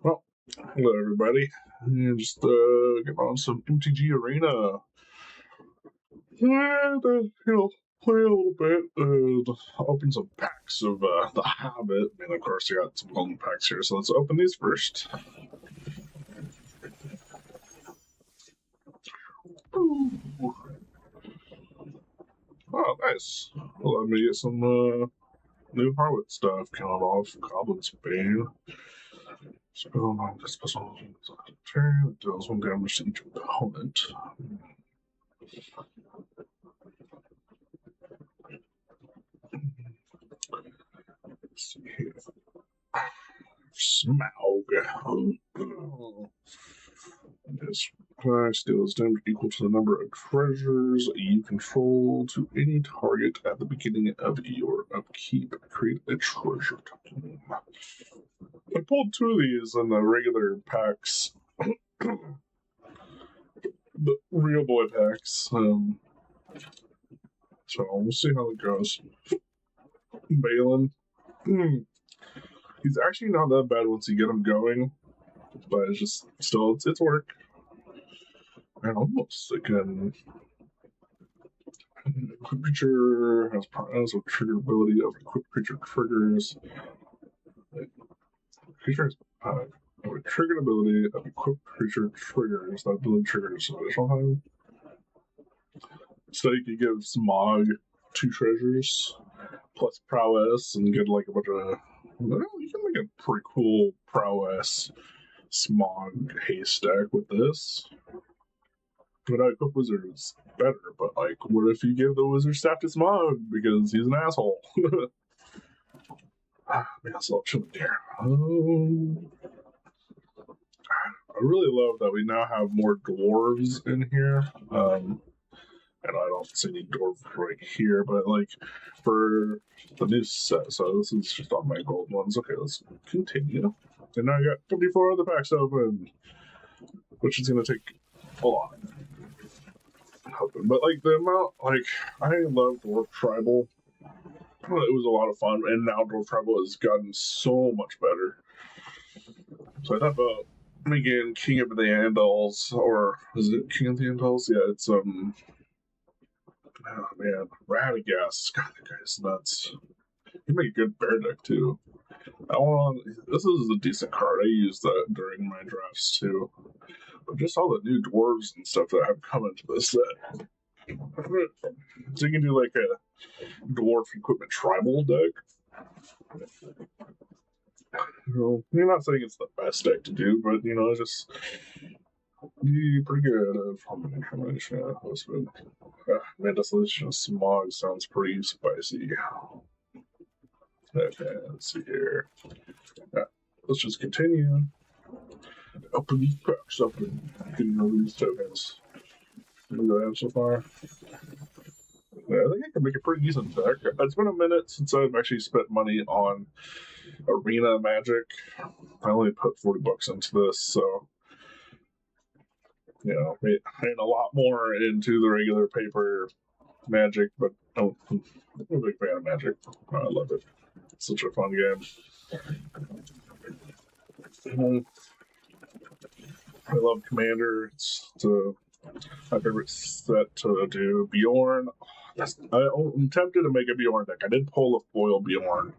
Well, hello everybody. Just getting on some MTG Arena. And, play a little bit. Open some packs of The Hobbit. And of course, I got some golden packs here, so let's open these first. Ooh. Oh, nice. Let me get some new Hobbit stuff. Count off Goblin's Bane. Spell on this special turn. It deals one damage to each opponent. Let's see here. Smaug. This price deals damage equal to the number of treasures you control to any target at the beginning of your upkeep. Create a treasure token. I pulled two of these in the regular packs. The real boy packs. So we'll see how it goes. Balin. He's actually not that bad once you get him going, but it's just still it's work. And almost again, equipped creature has a trigger ability of equipped creature triggers. Creatures have a triggered ability of equipped creature triggers. That ability triggers additional time. So you could give Smog 2 treasures plus prowess and get like a bunch of. Well, you can make a pretty cool prowess Smog haste deck with this. But I equip wizards better, but like, what if you give the wizard staff to Smog because he's an asshole? Maybe I'll still chill here. I really love that we now have more dwarves in here. And I don't see any dwarf right here, but like for the new set, so this is just on my gold ones. Okay, let's continue. And now I got 54 other packs open, which is going to take a lot. But like the amount, like I love Dwarf Tribal. It was a lot of fun, and now Dwarf Tribal has gotten so much better. So I thought about making King of the Andals, or is it King of the Andals? Yeah, it's oh man, Radagast. God, that guy's nuts. He made a good bear deck too. This is a decent card. I used that during my drafts too. But just all the new dwarves and stuff that have come into this set. So you can do like a dwarf equipment tribal deck. You're not saying it's the best deck to do, but it's just be pretty good. Husband. Man, Dissolution of Smog sounds pretty spicy. Okay, let's see here. Let's just continue. Open these packs up and getting over these tokens. What do I have so far? Yeah, I think I can make a pretty decent deck. It's been a minute since I've actually spent money on Arena Magic. I only put $40 into this, so paying a lot more into the regular paper Magic, but I'm a big fan of Magic. I love it. It's such a fun game. I love Commander. It's my favorite set to do. Bjorn. I'm tempted to make a Bjorn deck. I did pull a foil Bjorn.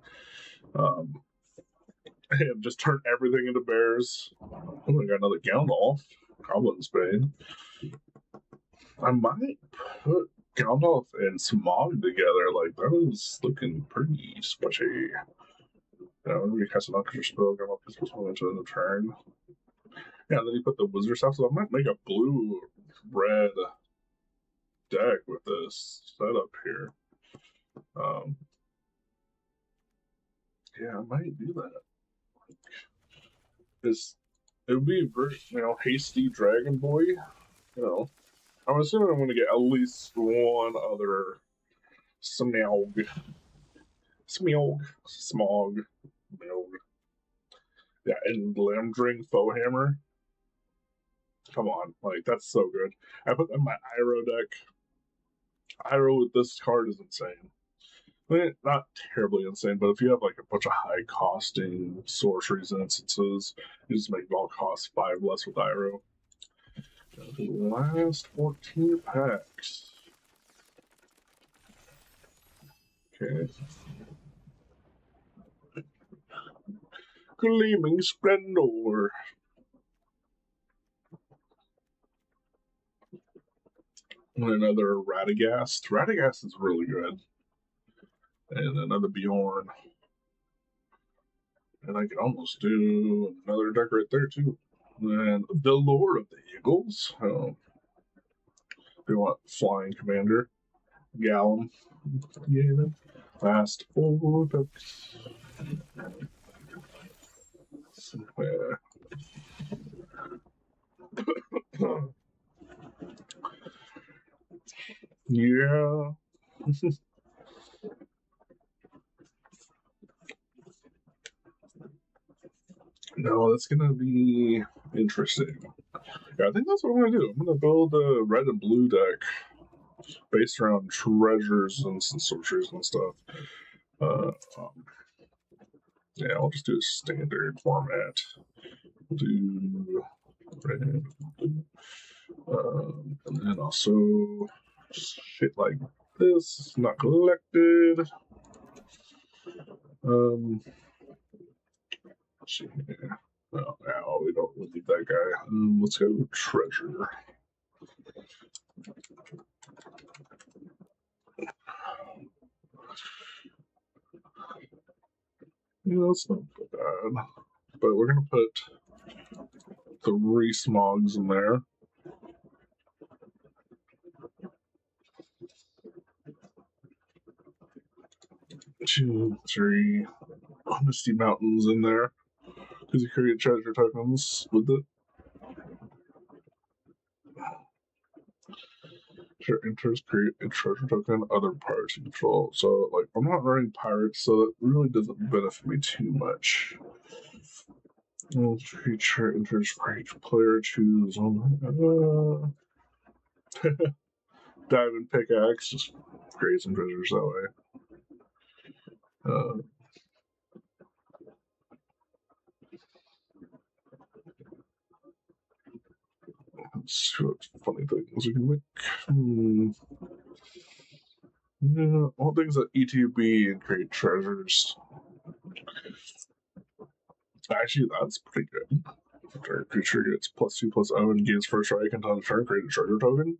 And just turn everything into bears. Oh, I got another Gandalf. Goblin's Bane. I might put Gandalf and Smog together. Like, that was looking pretty squishy. When you cast an extra spell, Gandalf is supposed to into the turn. Yeah, then you put the wizard stuff, so I might make a blue-red deck with this setup here. Yeah, I might do that. It would be very, hasty Dragon Boy. I'm assuming I'm going to get at least one other Smog. Yeah, and Lamdring Foehammer. Come on, like that's so good. I put that in my Iroh deck. Iroh with this card is insane. I mean, not terribly insane, but if you have like a bunch of high costing sorceries and instances, you just make it all cost 5 less with Iroh. The last 14 packs. Okay. Gleaming Splendor. And another Radagast. Radagast is really good. And another Bjorn. And I can almost do another deck right there, too. And the Lord of the Eagles. Oh. We want Flying Commander. Gallum. Yeah. Last 4 picks. Yeah. No, that's gonna be interesting. Yeah, I think that's what I'm gonna do. I'm gonna build a red and blue deck based around treasures and some sorceries and stuff. Yeah, I'll just do a standard format. We'll do red, and then also shit like this, not collected. Let's see here. Oh, no, we don't need that guy. Let's go treasure. Yeah, that's not bad. But we're gonna put 3 smogs in there. 2, 3 Honesty Mountains in there. Because you create treasure tokens with it. Sure, enters create a treasure token, other pirates you control. So, like, I'm not running pirates, so it really doesn't benefit me too much. Creature enters for each player, choose Diamond Pickaxe, just create some treasures that way. Let's see what funny things we can make. Yeah, all things that ETB and create treasures. Actually, that's pretty good. Target creature gets +2/+0 and gains first strike until the turn. Create a treasure token.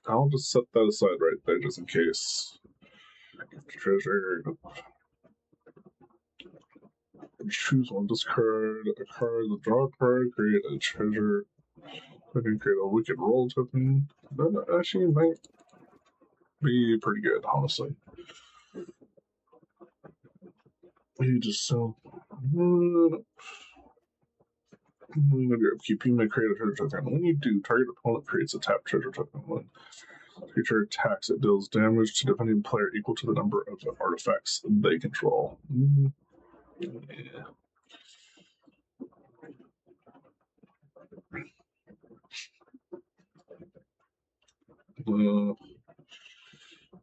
I'll just set that aside right there just in case. Treasure. Choose one, discard a card, draw a card, create a treasure. I can create a wicked roll token. That actually might be pretty good, honestly. You just sell. Keep you may create a treasure token. When you do, target opponent creates a tapped treasure token. When creature attacks, it deals damage to defending player equal to the number of artifacts they control. Yeah.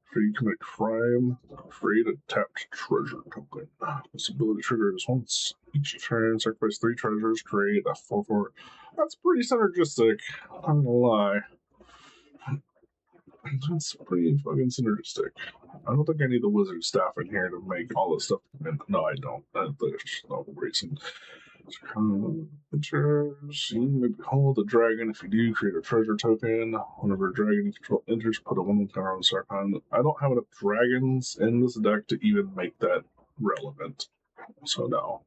After you commit crime, create a tapped treasure token. This ability triggers once each turn, sacrifice 3 treasures, create a 4/4. That's pretty synergistic, I'm gonna lie. That's pretty fucking synergistic. I don't think I need the wizard staff in here to make all this stuff. No, I don't. There's no reason. Enters. You may behold the dragon. If you do, create a treasure token. Whenever a dragon you control enters, put a 1 counter on the start con. I don't have enough dragons in this deck to even make that relevant. So no.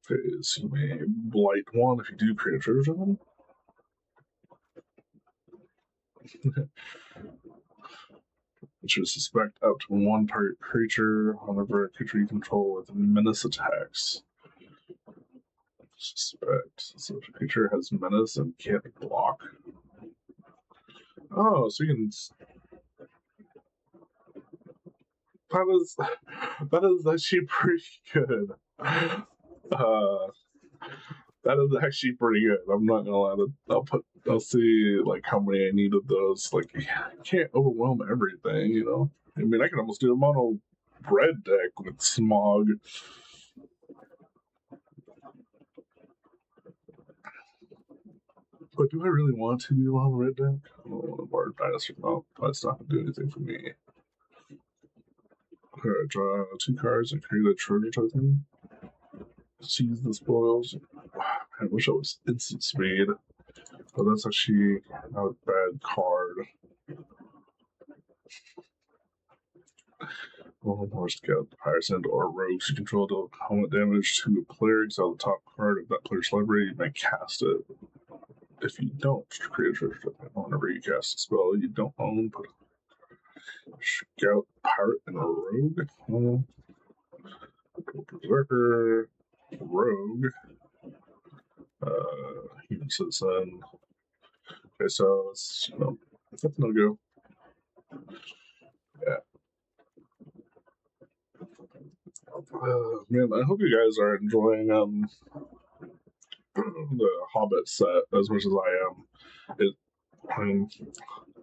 Because you may blight 1 if you do create a treasure token. Which is suspect up to 1 target creature whenever a creature you control with menace attacks. Suspect. So if a creature has menace and can't block. Oh, so you can. That is actually pretty good. That is actually pretty good. I'm not gonna lie. I'll see like how many I need of those. Like, you can't overwhelm everything, you know. I mean, I can almost do a mono red deck with Smog. But do I really want to do a mono red deck? I don't want to bar dinosaur. No, that's not going to do anything for me. Okay, draw 2 cards and create a treasure token. Seize the spoils. I wish I was instant speed. But that's actually not a bad card. Well, more scout Hyacinth or rogues you control deal helmet damage to a player. Exile the top card of that player's library. You may cast it. If you don't, create a treasure token. Whenever you cast a spell you don't own, put a scout, pirate, and a rogue. Berserker, rogue, human citizen. Okay, so it's that's no go. Yeah. Man, I hope you guys are enjoying the Hobbit set as much as I am.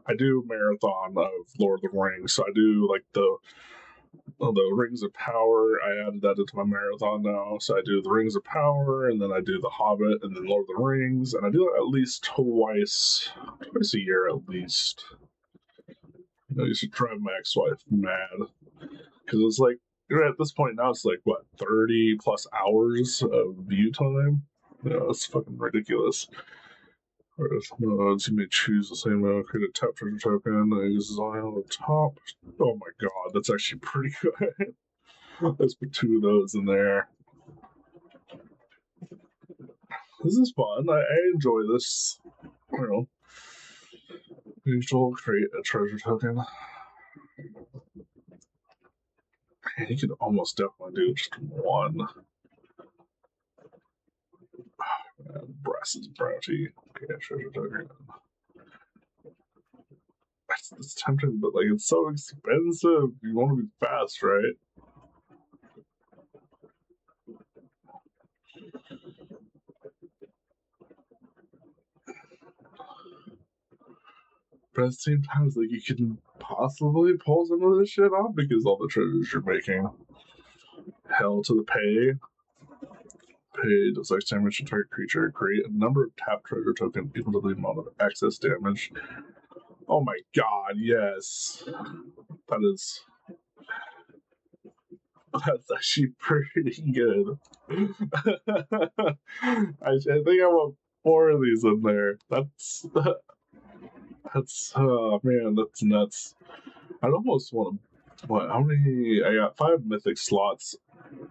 I do marathon of Lord of the Rings, so I do like the Rings of Power. I added that into my marathon now, so I do the Rings of Power, and then I do the Hobbit, and then Lord of the Rings, and I do it at least twice a year at least. You should drive my ex-wife mad because it's like at this point now it's like what 30 plus hours of view time. It's fucking ridiculous. Modes, you may choose the same mode, create a tap treasure token that uses on the top. Oh my god, that's actually pretty good. Let's put 2 of those in there. This is fun. I enjoy this. Usual, create a treasure token. You could almost definitely do just one. Brass's Bounty. Okay, treasure token. It's tempting, but like it's so expensive. You want to be fast, right? But at the same time, it's like you can possibly pull some of this shit off because all the treasures you're making. Hell to the pay. Pay does X damage to target creature. Create a number of tap treasure token equal to the amount of excess damage. Oh my god, yes. That's actually pretty good. I think I want 4 of these in there. That's oh man, that's nuts. I'd almost want to. What? How many? I got 5 mythic slots,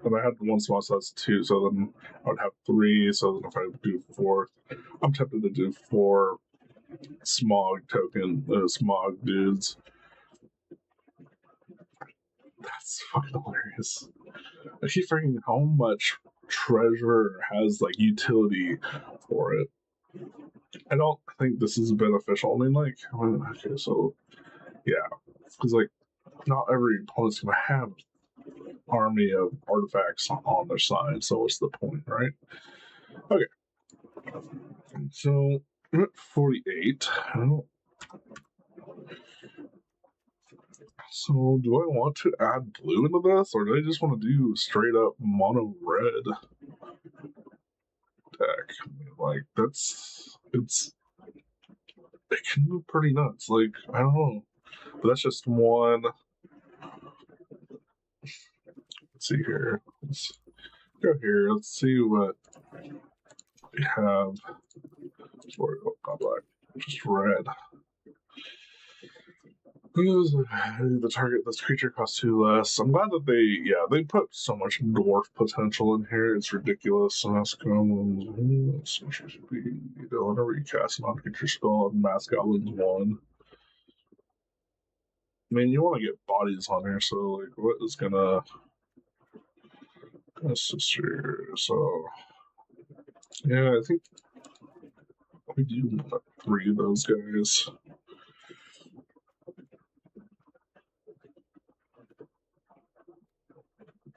and I had 1 slot, so that's 2. So then I would have 3. So then if I do 4, I'm tempted to do 4 smog smog dudes. That's fucking hilarious. I keep forgetting how much treasure has like utility for it. I don't think this is beneficial. I mean, okay, so yeah, because like not every opponent's gonna have army of artifacts on their side, so what's the point, right? Okay, so I'm at 48. So do I want to add blue into this, or do I just want to do straight up mono red deck? Like it can be pretty nuts. Like I don't know, but that's just one. Let's see here. Let's go here. Let's see what we have. Not black, just red. The target this creature costs 2 less. I'm glad that they put so much dwarf potential in here. It's ridiculous. Whenever you cast an on-creature spell, Mass Goblins 1. I mean, you want to get bodies on here, so like, what is gonna? Sister. So yeah, I think we do 3 of those guys.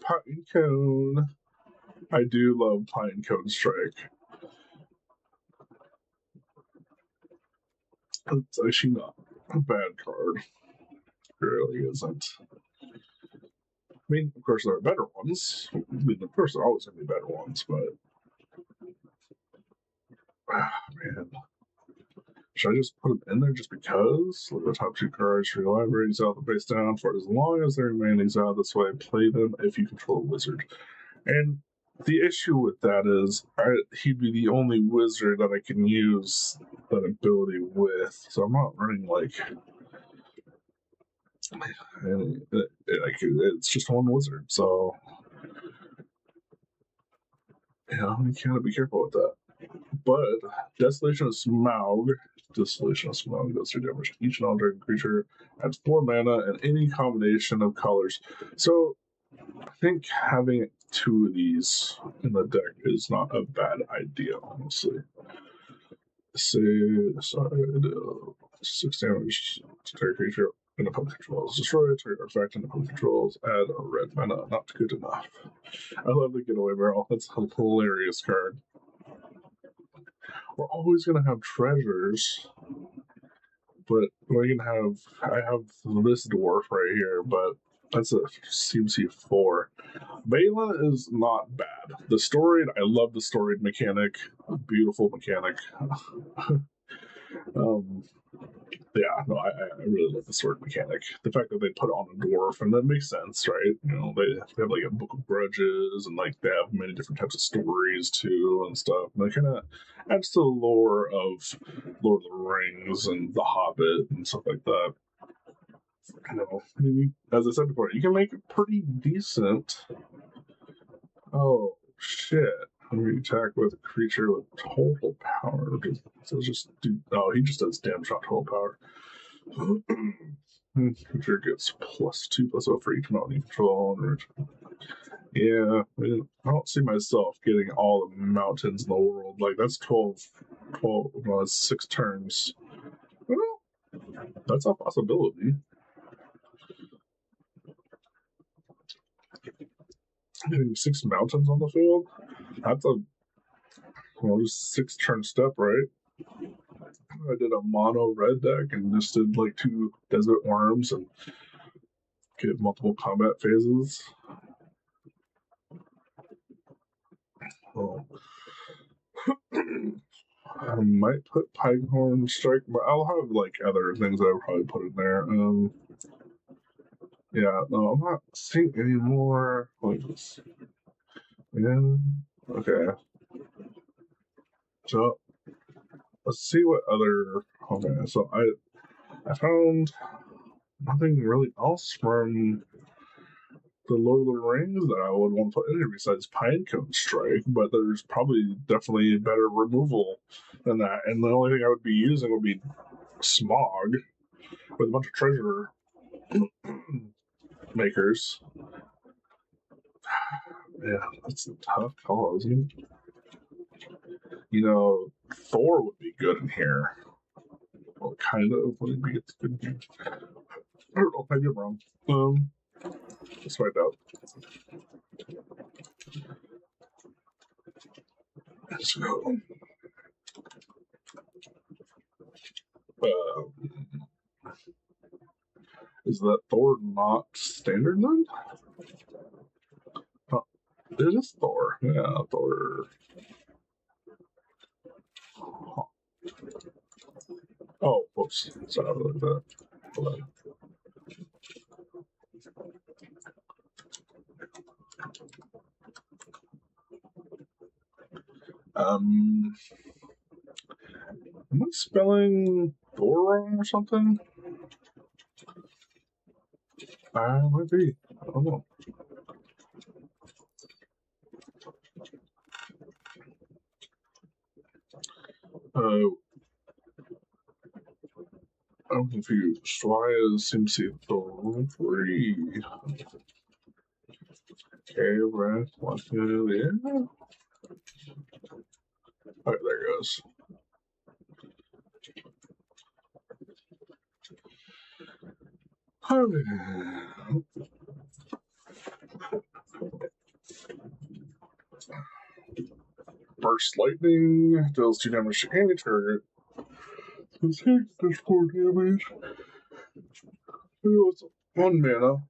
Pine Cone. I do love Pine Cone Strike. It's actually not a bad card. It really isn't. I mean, of course, there are better ones. I mean, of course, there are always going to be better ones, but. Man. Should I just put them in there just because? Look at the top 2 cards for your library, exile them face down for as long as they remain exiled. This way, play them if you control a wizard. And the issue with that is he'd be the only wizard that I can use that ability with. So I'm not running like. It's just one wizard. So. Yeah, you gotta be careful with that. But Desolation of Smaug. Desolation of Smaug does 3 damage. Each non-dragon creature adds 4 mana and any combination of colors. So I think having 2 of these in the deck is not a bad idea, honestly. Say, sorry, 6 damage to target creature and opponent controls. Destroy target artifact and opponent controls. Add a red mana. Not good enough. I love the Getaway Barrel. That's a hilarious card. We're always going to have treasures, but we're going to have. I have this dwarf right here, but that's a CMC4. Balin is not bad. The storied, I love the storied mechanic. Beautiful mechanic. Yeah, no, I really love the sword mechanic. The fact that they put on a dwarf, and that makes sense, right? You know, they have like a book of grudges, and like they have many different types of stories too, and stuff. And it kind of adds to the lore of Lord of the Rings and The Hobbit and stuff like that. You know, I mean, as I said before, you can make it pretty decent. Oh shit! When you attack with a creature with total power, so just do. Oh, he just does damage, not total power. Creature gets +2/+0 for each mountain you control. Yeah, I don't see myself getting all the mountains in the world. Like, that's 12, well, that's 6 turns. Well, that's a possibility. Getting 6 mountains on the field? That's a, just 6 turn step, right? I did a mono red deck and just did like 2 desert worms and get multiple combat phases. Oh. I might put Pinehorn Strike, but I'll have like other things I'll probably put in there. Yeah, no, I'm not seeing any more like this. Yeah, okay. So let's see what other. Okay, so I found nothing really else from the Lord of the Rings that I would want to put in here besides Pinecone Strike, but there's probably definitely better removal than that. And the only thing I would be using would be Smog with a bunch of treasure makers. Yeah, that's a tough call, isn't it? You know, Thor would be good in here. Well, kind of. Would be good. I don't know. Maybe I'm wrong. Let's find out. Let's go. Is that Thor not standard then? It is Thor. Yeah, Thor. Huh. Oh, whoops. Sorry about that. Am I spelling Thor wrong or something? I might be. I don't know. I'm confused. Why is CMC Thor 3? Okay, right. Yeah. Okay, there it goes. Burst Lightning deals 2 damage to any target. This takes this 4 damage. It's 1 mana.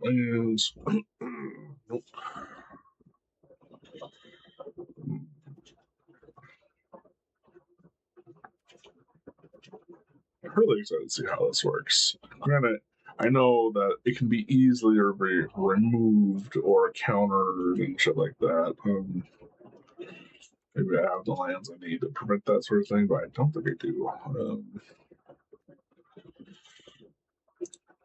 Lands. Nope. I'm really excited to see how this works. Granted, I know that it can be easily removed or countered and shit like that. Maybe I have the lands I need to prevent that sort of thing, but I don't think I do.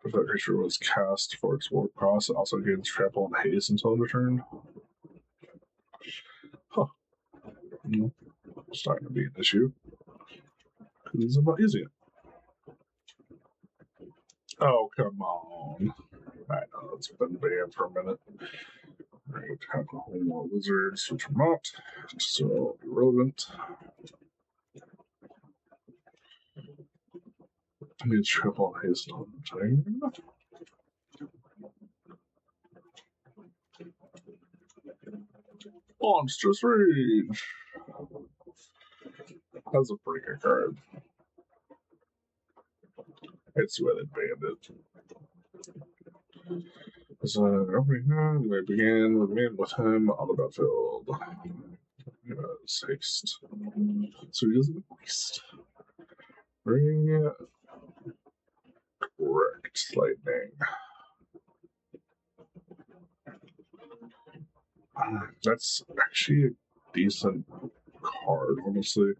If that creature was cast for its war cost, it also gains trample and haste until return. Huh. It's starting to be an issue. Because I'm not using it. Oh, come on. I know, it's been banned for a minute. Right, have a whole more wizards, which are not, so irrelevant. I need triple haste on the thing. Monstrous Rage! That's a pretty good card. I see why they banned it. So, opening we began with him on the battlefield. Yes, haste. So he doesn't waste. Bring correct lightning. That's actually a decent card, honestly.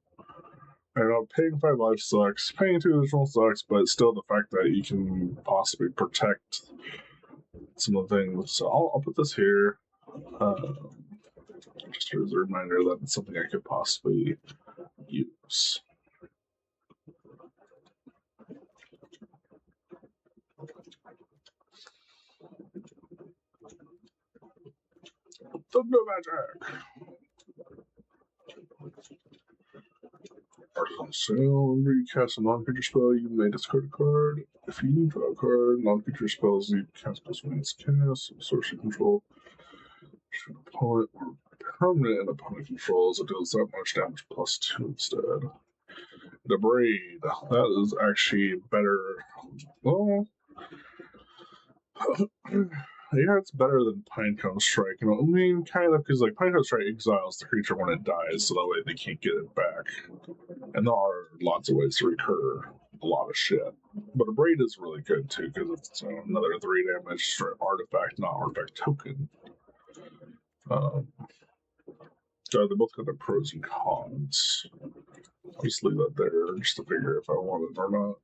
I know paying 5 life sucks, paying 2 additional sucks, but still the fact that you can possibly protect some of the things. So I'll put this here. Just as a reminder that it's something I could possibly use. Thunder magic! So, whenever you cast a non-creature spell, you may discard a card. If you draw a card, non-creature spells you cast plus 1 cast, sorcery control. Opponent or permanent and opponent controls, it deals that much damage plus 2 instead. The Braid, that is actually better. Well, yeah, it's better than Pinecone Strike. I mean, kind of, because like Pinecone Strike exiles the creature when it dies, so that way they can't get it back. And there are lots of ways to recur a lot of shit. But a Braid is really good too, because it's another 3 damage artifact, not artifact token. So they both got their pros and cons. I'll just leave that there just to figure if I want it or not.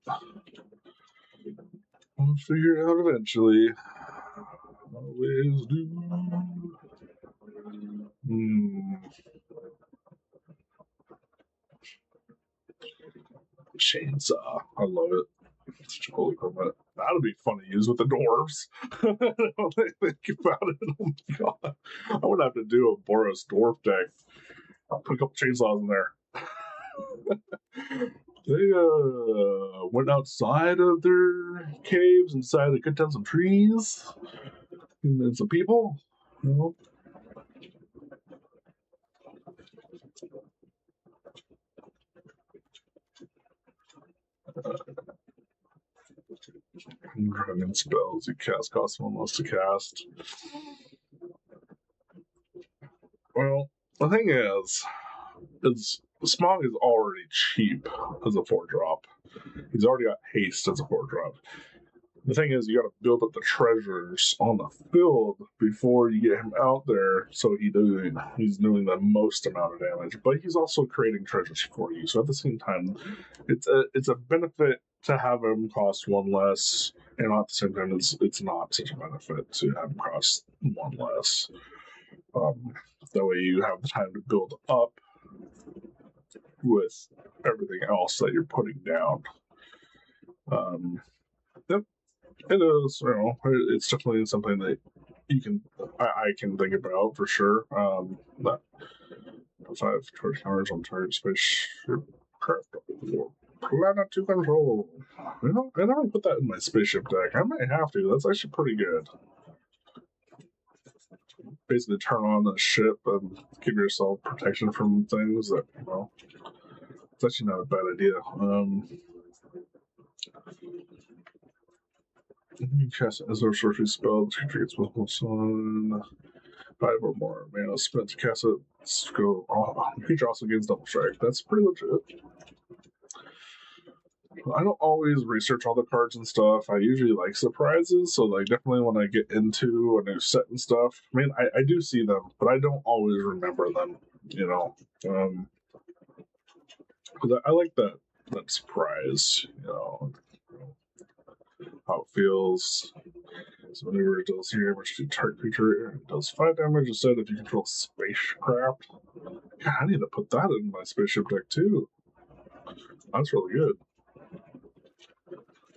I'll figure it out eventually. Always do. Chainsaw. I love it. It's such a cool equipment. That'll be fun to use with the dwarves. When I think about it, oh my god. I would have to do a Boros dwarf deck. I'll put a couple chainsaws in there. They went outside of their caves and decided to cut down some trees and then some people. You know? Dragon spells you cast cost 1 less to cast. Well, the thing is Smog is already cheap as a 4-drop. He's already got haste as a 4-drop. The thing is, you got to build up the treasures on the field before you get him out there, so he's doing the most amount of damage. But he's also creating treasures for you. So at the same time, it's a benefit to have him cost 1 less, and at the same time, it's not such a benefit to have him cost 1 less. That way, you have the time to build up with everything else that you're putting down. Yep. It is, it's definitely something that I can think about for sure. That 5 charge counters on target space craft Planet to control. You know, I never put that in my spaceship deck. I might have to. That's actually pretty good. Basically, turn on the ship and give yourself protection from things that, you know, it's actually not a bad idea. You cast an Ezra sorcery spell, the creature gets multiple sun. 5 or more mana spent to cast it. Let's go. Creature also gains double strike. That's pretty legit. I don't always research all the cards and stuff. I usually like surprises, so like definitely when I get into a new set and stuff, I mean I do see them, but I don't always remember them. You know, because I like that surprise. You know, how it feels. So whenever it deals here, damage to target creature, it does 5 damage instead if you control spacecraft. Yeah, I need to put that in my spaceship deck too. That's really good.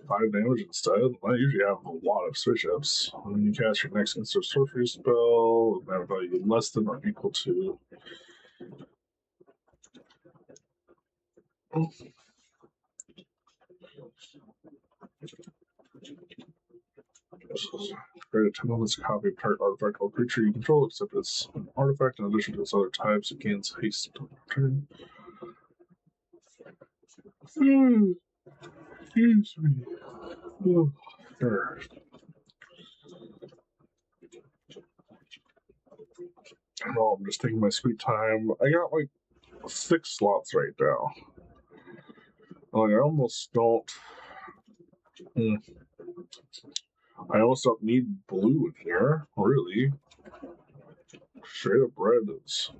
5 damage instead. I usually have a lot of spaceships. When you cast your next instant sorcery spell, with mana value less than or equal to. Create a 10 copy of target artifact or creature you control, except it's an artifact in addition to its other types. It gains haste turn. Excuse me. Oh, there. No, I'm just taking my sweet time. I got like 6 slots right now. Like I almost don't. I almost don't need blue in here, really. Straight up red was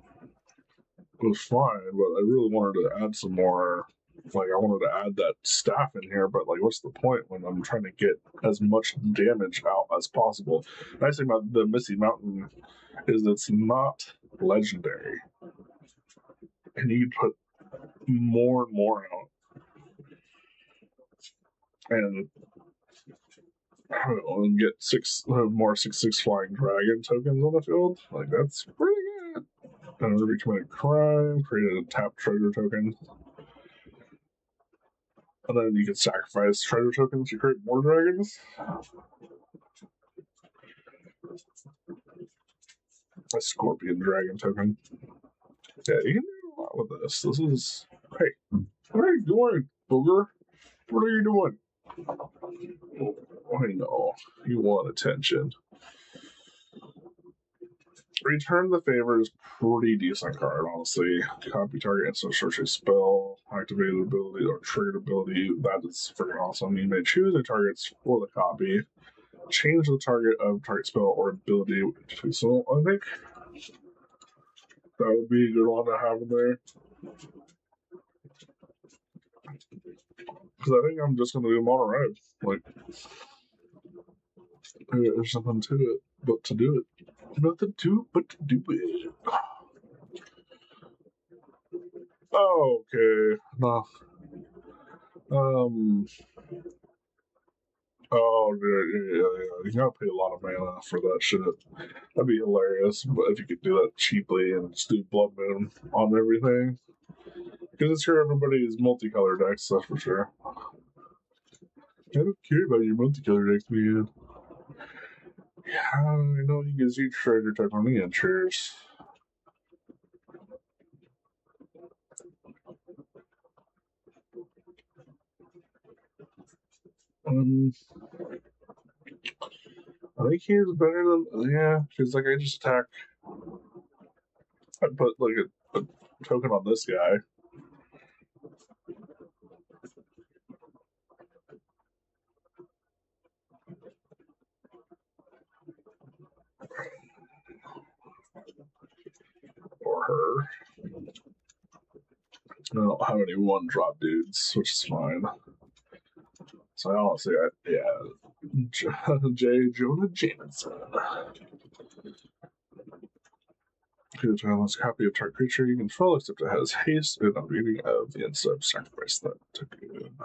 fine, but I really wanted to add some more. Like I wanted to add that staff in here, but like, what's the point when I'm trying to get as much damage out as possible? The nice thing about the Misty Mountain is it's not legendary, and you can put more and more out, and I don't know, and get 6 more 6/6 flying dragon tokens on the field. Like that's pretty good. And whenever you commit a crime, create a tap treasure token. And then you can sacrifice treasure tokens to create more dragons. A scorpion dragon token. Yeah, you can do a lot with this. This is. Hey, what are you doing, Booger? What are you doing? I know. You want attention. Return the Favor is pretty decent card, honestly. Copy target instant sorcery spell, activated ability, or triggered ability. That is freaking awesome. You may choose the targets for the copy. Change the target of target spell or ability. So I think that would be a good one to have in there. Because I think I'm just going to do mono red. Like, there's nothing to it but to do it. Nothing to it but to do it. Oh, okay. No. Oh, yeah. You gotta pay a lot of mana for that shit. That'd be hilarious, but if you could do that cheaply and just do Blood Moon on everything. Because it's sure everybody's multicolored decks, that's for sure. I don't care about your multicolored decks, man. Yeah, I know he gives you treasure token on the insurers. I think he's better than, yeah, because like I just attack. I put like a token on this guy. Or her. I don't have any 1-drop dudes, which is fine. So I honestly, J. Jonah Jameson. Create a childless copy of target creature you control, except it has haste and a reading of the instant sacrifice that token.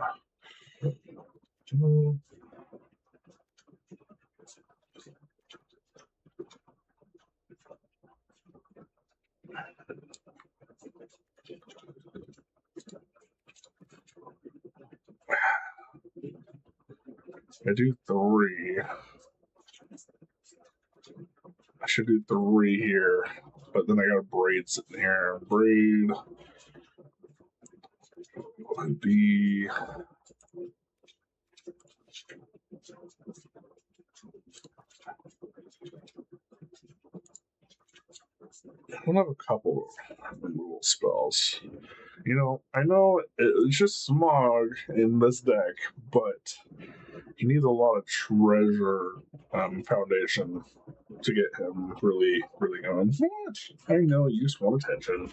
I do 3. I should do 3 here, but then I got a braid sitting here. Braid would be. We'll have a couple of removal spells. You know, I know it's just Smog in this deck, but you need a lot of treasure foundation to get him really, really going. What? I know you just want attention.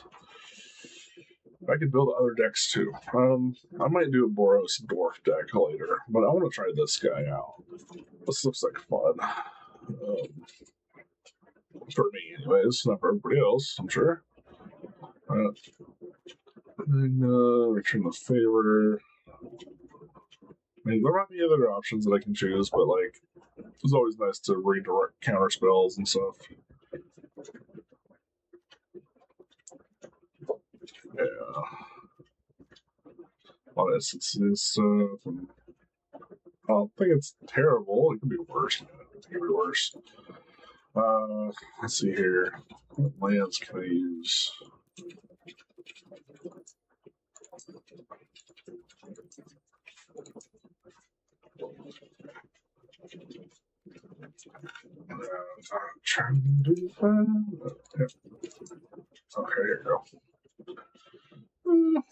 I could build other decks too. I might do a Boros Dwarf deck later, but I want to try this guy out. This looks like fun. For me, anyways, not for everybody else, I'm sure. Return the favor. I mean, there might be other options that I can choose, but like, it's always nice to redirect counter spells and stuff. Yeah. A lot of instances stuff. And I don't think it's terrible. It could be worse. It could be worse. Let's see here. What lands can I use? I'm trying to do that. Yep. Okay, here you go.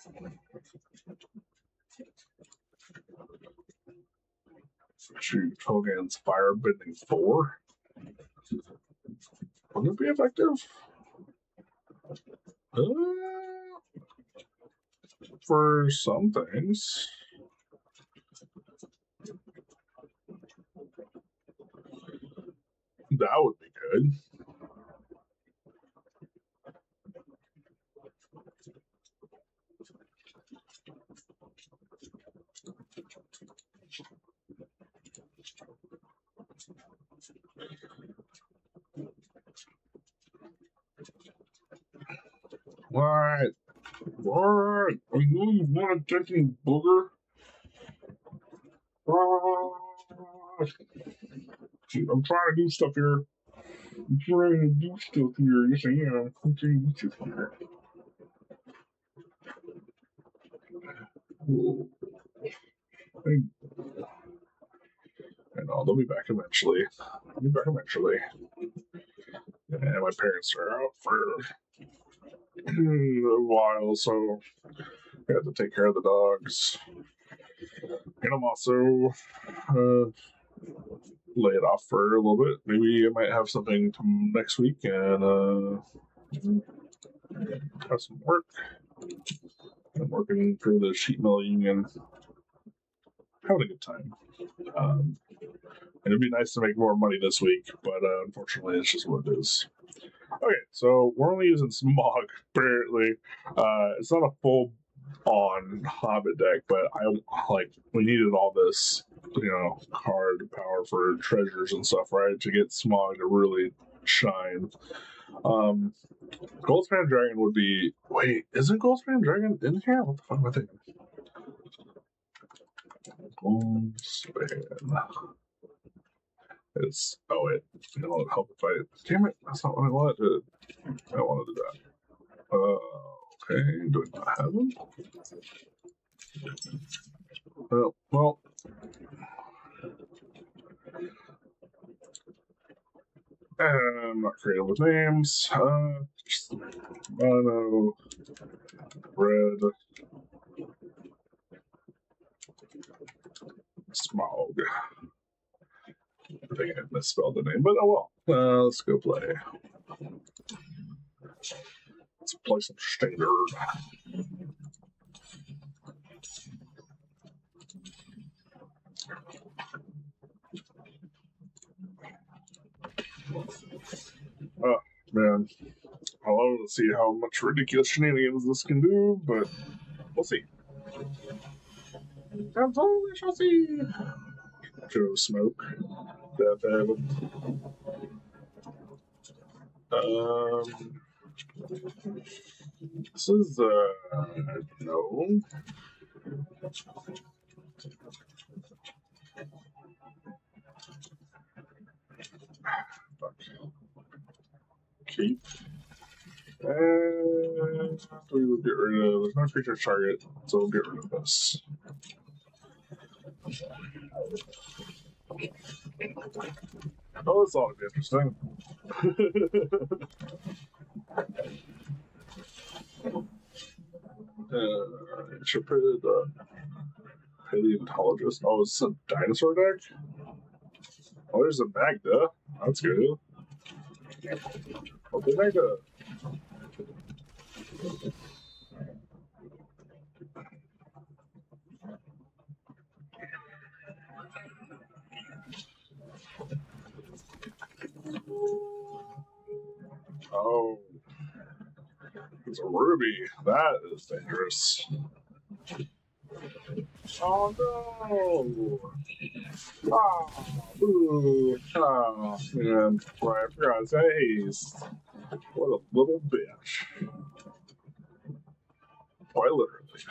Shoot, Hogan's Firebending 4. Would it be effective? For some things. That would be good. What? What? Are you not attention, booger? I'm trying to do stuff here. I'm trying to do stuff here. Yes, I am. I'm trying to do stuff here. I know, they'll be back eventually. And my parents are out for a while, so I have to take care of the dogs. And I'm also lay it off for a little bit. Maybe I might have something next week and have some work. I'm working for the sheet mill union. Having a good time. And it'd be nice to make more money this week, but unfortunately, it's just what it is. Okay, so we're only using Smog, apparently. It's not a full-on Hobbit deck, but we needed all this, card power for treasures and stuff, right, to get Smog to really shine. Goldspan Dragon would be... Wait, isn't Goldspan Dragon in here? What the fuck am I thinking? Goldspan... It's help if I damn it, that's not what I wanted. I wanted that. Okay, do I not have them? Well. I'm not creative with names. Mono, red, Smog. I think I misspelled the name, but oh well. Let's go play. Let's play some standard. Oh man, I love to see how much ridiculous shenanigans this can do, but we'll see. We shall see. Joe Smoke. Death Heaven. This is no. keep. And we will get rid of. There's no creature target, so we'll get rid of this. Oh, this ought to be interesting. Should put the paleontologist. Oh, it's a dinosaur deck? Oh, there's a Magda. That's good. Okay, Magda. Oh. It's a ruby. That is dangerous. Oh no! Ah, ooh, ah, man. Right, for God's sakes. What a little bitch. Quite literally.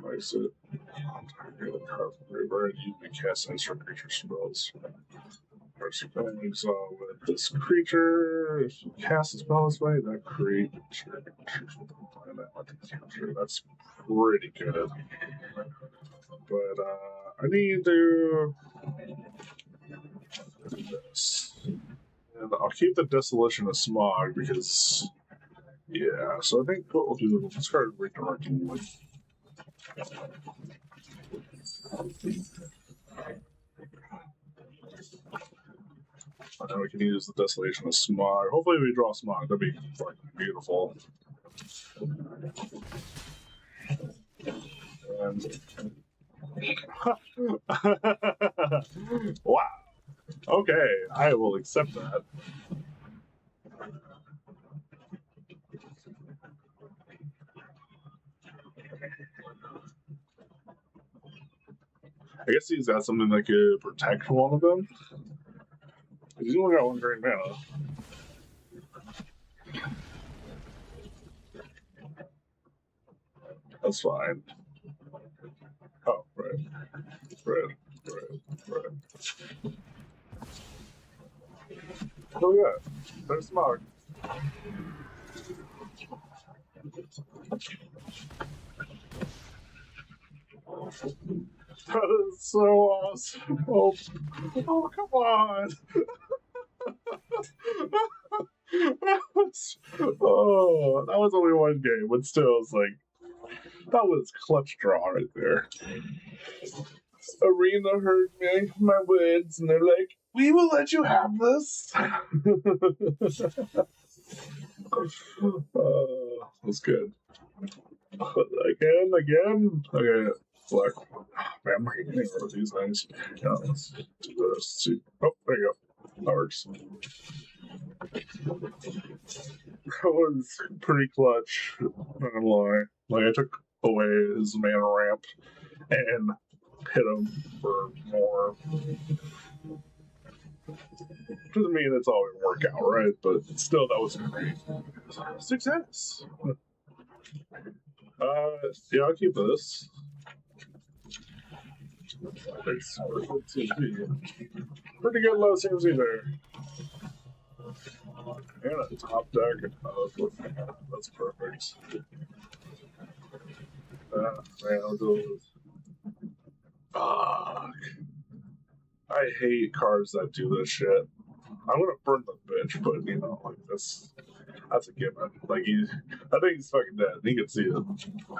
I said, I'm tired of the card from river and you can cast extra creature spells. So with this creature, if you cast a spell this way, that creature and that with the counter. That's pretty good. But I need to do this. And I'll keep the Desolation of Smog because, yeah, so I think what we'll do is we'll start redirecting with. And then we can use the Desolation of Smog. Hopefully we draw Smog. That'd be fucking beautiful. And wow. Okay, I will accept that. I guess he's got something that could protect one of them. He's only got one green mana. That's fine. Oh, right. Oh yeah, there's Smog. That is so awesome. Oh come on. Oh, that was only one game, but still, it's like, that was clutch draw right there. Arena heard me, my words, and they're like, we will let you have this. That's good. Again. Okay, black. Man, I'm getting rid of these things. Yeah, let's do this. See. Oh, there you go. That works. That was pretty clutch. Not gonna lie. Like, I took away his mana ramp and hit him for more. Doesn't mean it's always work out, right? But still, that was great. Success. Yeah, I'll keep this. Pretty good low CMC there. And a top deck. That's perfect. Man, I'll go with. Fuck. I hate cards that do this shit. I'm gonna burn the bitch, but you know, like that's a given. Like I think he's fucking dead. He can see it.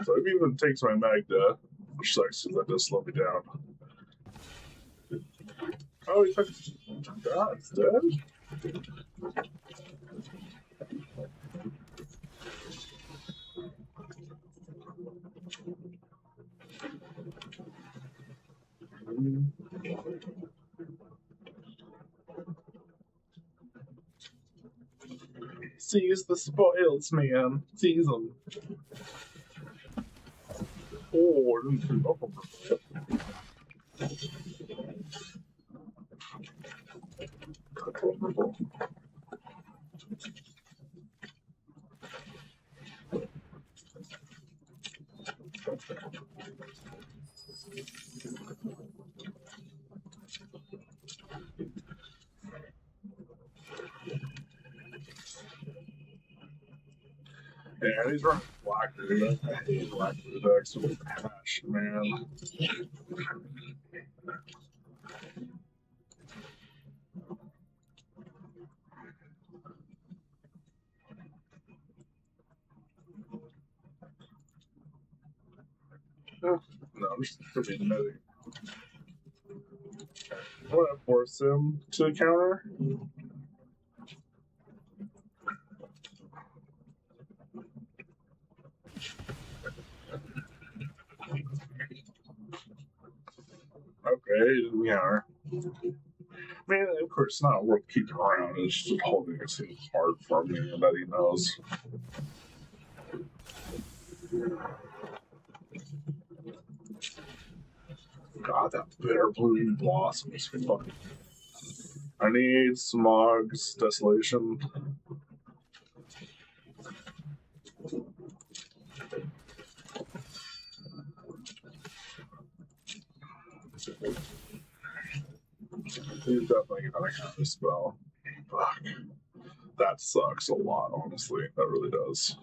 So if he even takes my Magda, which sucks because that does slow me down. Oh, he took. God, it's dead. Seize the spoils, man. Seize them. Oh, I didn't see that. Yeah, he's running black blue. I hate black blue decks with passion, man. No, I'm just being nutty. I'm gonna force him to counter. Okay, he didn't counter. Man, of course, it's not worth keeping around. It's just holding it seems hard for me that he knows. God, that bitter blue blossom is fucking. I need Smog's Desolation. He's definitely gonna have a spell. Fuck. That sucks a lot, honestly. That really does.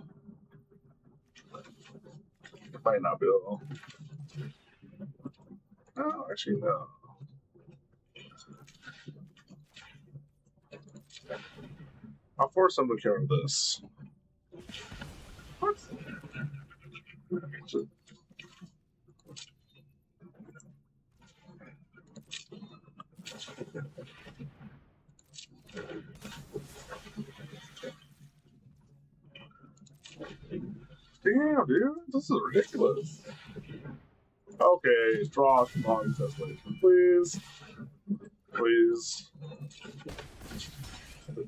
It might not be able. No, actually, no. I'll force him to counter this. What? Damn, dude, this is ridiculous. Okay, draw Smog's Desolation, please. Please.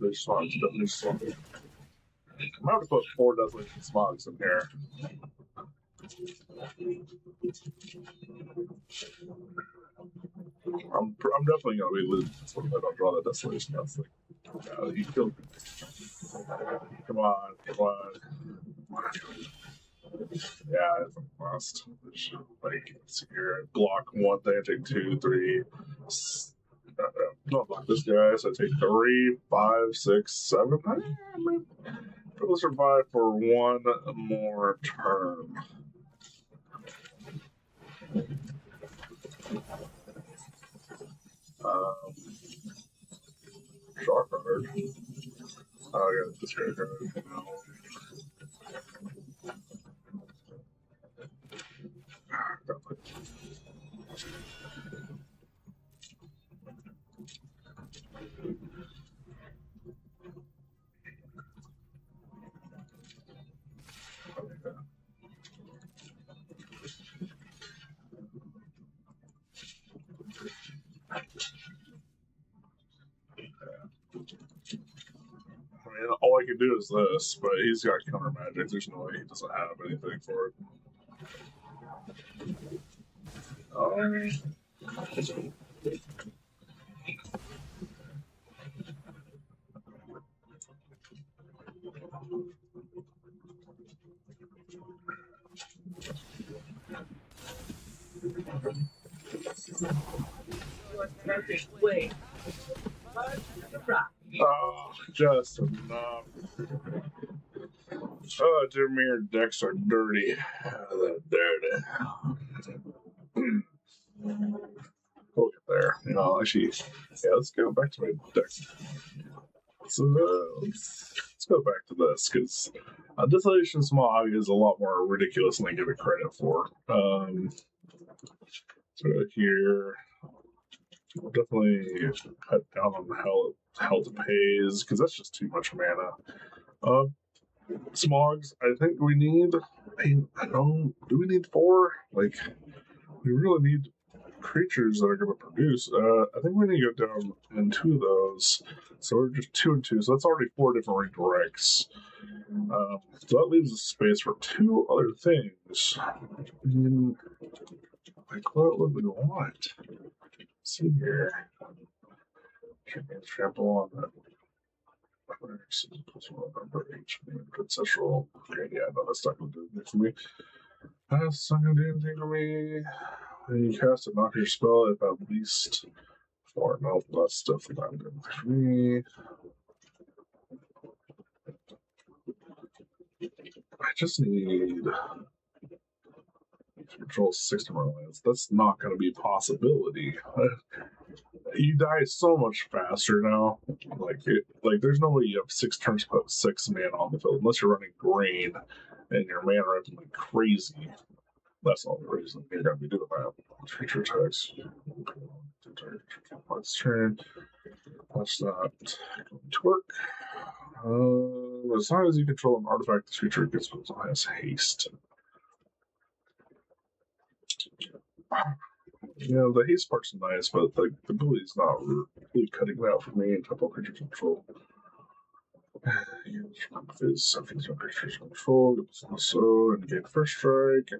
There's Smogs, there's Smogs. I'm going to put 4 Desolation Smogs in here. I'm definitely going to be losing this one if I don't draw the Desolation. That's like, he killed me. Come on, come on. Yeah, it's a must. Like, let's see here. Block 1 thing, I take 2, 3. Not block this guy, so I take 3, 5, 6, 7. We'll survive for 1 more turn. Draw card. Oh, I got discard card. I mean, all I can do is this, but he's got counter magic. There's no way he doesn't have anything for it. Wait. Oh, just enough. Oh, Demir decks are dirty. They're dirty. We'll get there. You know, actually, yeah, let's go back to my deck. So let's go back to this because Desolation Smog is a lot more ridiculous than I give it credit for. So here, we'll definitely cut down on hell to pays because that's just too much mana. Smogs, I think we need. I don't. Do we need 4? Like, we really need creatures that are going to produce. I think we need to go down in 2 of those. So we're just 2 and 2. So that's already 4 different redirects. So that leaves a space for 2 other things. Like, what would we want? Let's see here. Trample on that. Number H, ancestral. Okay, yeah, no, that's not going to do anything for me. That's not going to do anything for me. When you cast it, knock your spell if at least 4. No, that's definitely not good for me. just need to control 6 more lands. That's not going to be a possibility. You die so much faster now. Like there's no way you have 6 turns to put 6 mana on the field unless you're running green and your mana ripping like crazy. That's the only reason you're going to be doing that. Creature attacks. Let's turn. That's not going to work. As long as you control an artifact, this creature gets has haste. You know, the haste part's nice, but like the ability's not really cutting it out for me in temple creature control. Is after creatures control, so and gain first strike.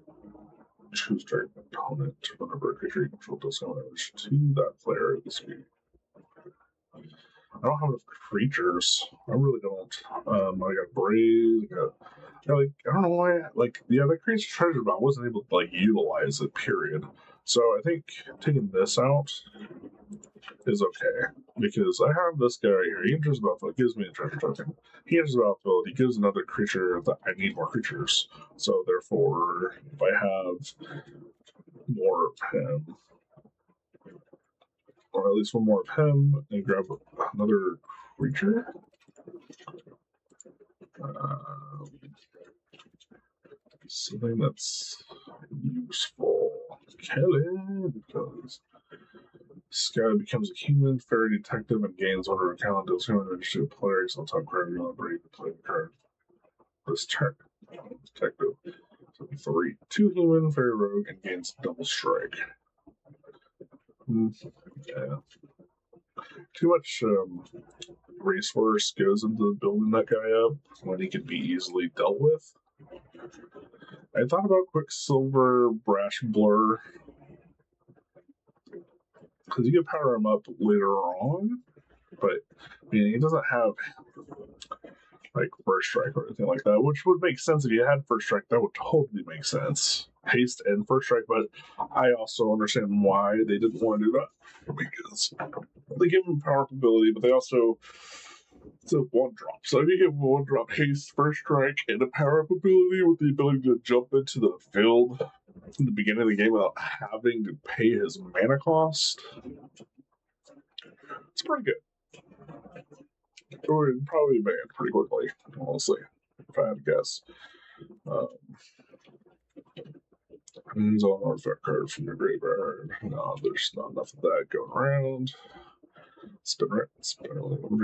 Choose target opponent whenever a creature you control does no damage to that player at the speed. I don't have enough creatures. I really don't. I got Brave. I don't know why. The creature treasure bot wasn't able to like utilize it. Period. So I think taking this out is okay because I have this guy right here. He enters the battlefield, gives me a treasure token. He enters the battlefield, he gives another creature that I need more creatures. So therefore, if I have more of him, or at least one more of him, and grab another creature. Something that's useful. Kelly, because this guy becomes a human fairy detective and gains order of account, deals human damage to a player, so top card you want to break the play the card. This turn. Detective. So 3. 2 human, fairy rogue, and gains double strike. Yeah. Too much resource goes into building that guy up when he can be easily dealt with. I thought about Quicksilver Brash Blur because you can power him up later on, but I mean, he doesn't have like first strike or anything like that, which would make sense if you had first strike. That would totally make sense. Haste and first strike, but I also understand why they didn't want to do that because they give him power ability, but they also it's a 1-drop. So if you give him 1-drop haste, first strike, and a power up ability with the ability to jump into the field in the beginning of the game without having to pay his mana cost, it's pretty good. It would probably ban pretty quickly, honestly, if I had to guess. It's all artifact card from your graveyard. No, there's not enough of that going around. Spin right.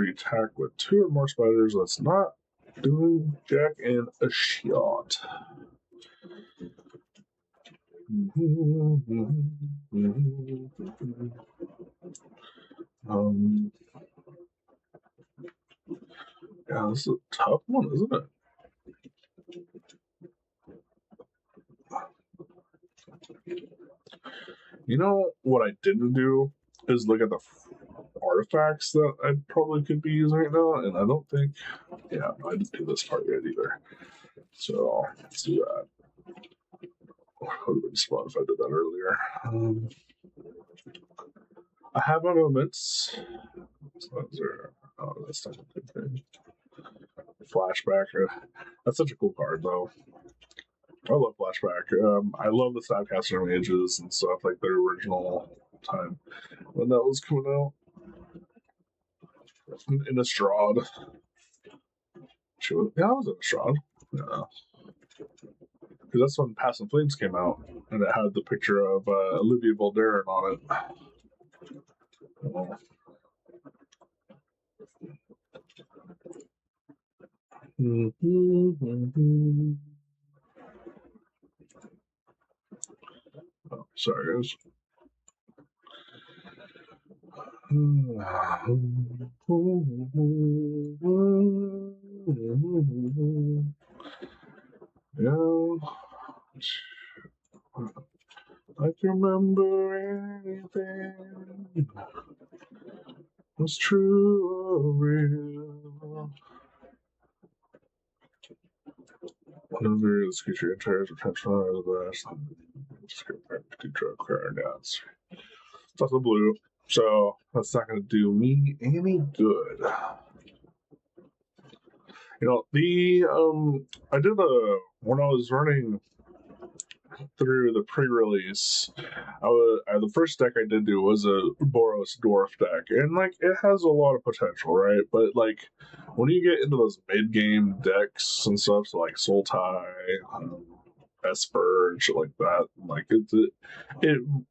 Attack with 2 or more spiders. That's not doing jack and a shot. Yeah, this is a tough one, isn't it? You know what I didn't do is look at the artifacts that I probably could be using right now, and I don't think, yeah, I didn't do this part yet either. So let's do that. Would have been smart if I did that earlier. I have my moments. So that's not a good thing. Flashback. That's such a cool card, though. I love Flashback. I love the Snapcaster images and stuff, like their original time when that was coming out. In Estrad. Yeah, I was in Estrad. Yeah. Because that's when Past and Flames came out, and it had the picture of Olivia Boldarin on it. Oh, sorry, guys. Yeah. I can remember anything was true or real. Whenever this creature enters attention of the last, just get back to draw card. Yeah, it's also blue, so that's not going to do me any good. I did when I was running through the pre-release, the first deck I did do was a Boros Dwarf deck, and like it has a lot of potential, right? But like when you get into those mid-game decks and stuff, so like Sultai, Esper, and shit like that, like it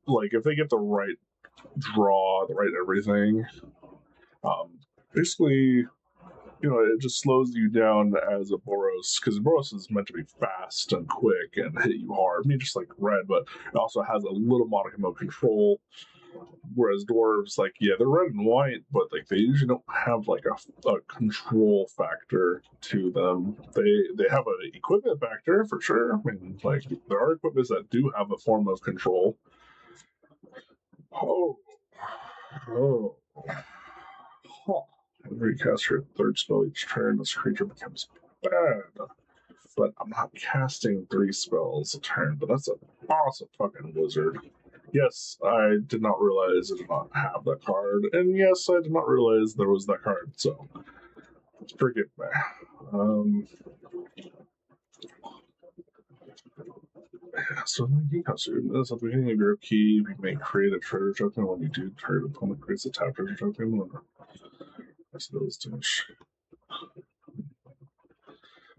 like if they get the right draw, the right everything, basically it just slows you down as a Boros, because Boros is meant to be fast and quick and hit you hard. I mean, just like red, but it also has a little modicum of control. Whereas dwarves, like, yeah, they're red and white, but like they usually don't have like a control factor to them. They have an equipment factor for sure. I mean, like there are equipments that do have a form of control. Oh, oh. Huh. Whenever you cast your third spell each turn, this creature becomes bad. But I'm not casting 3 spells a turn, but that's an awesome fucking wizard. Yes, I did not realize I did not have that card, and yes, I did not realize there was that card, so forgive me. So like Gekatsu, at the beginning of your upkeep, you may create a treasure token. When you do, target opponent creates a tap treasure token. I suppose too much. I